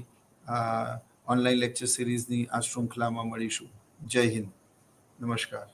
ઓનલાઈન લેક્ચર સિરીઝની આ શૃંખલામાં મળીશું. જય હિન્દ. નમસ્કાર.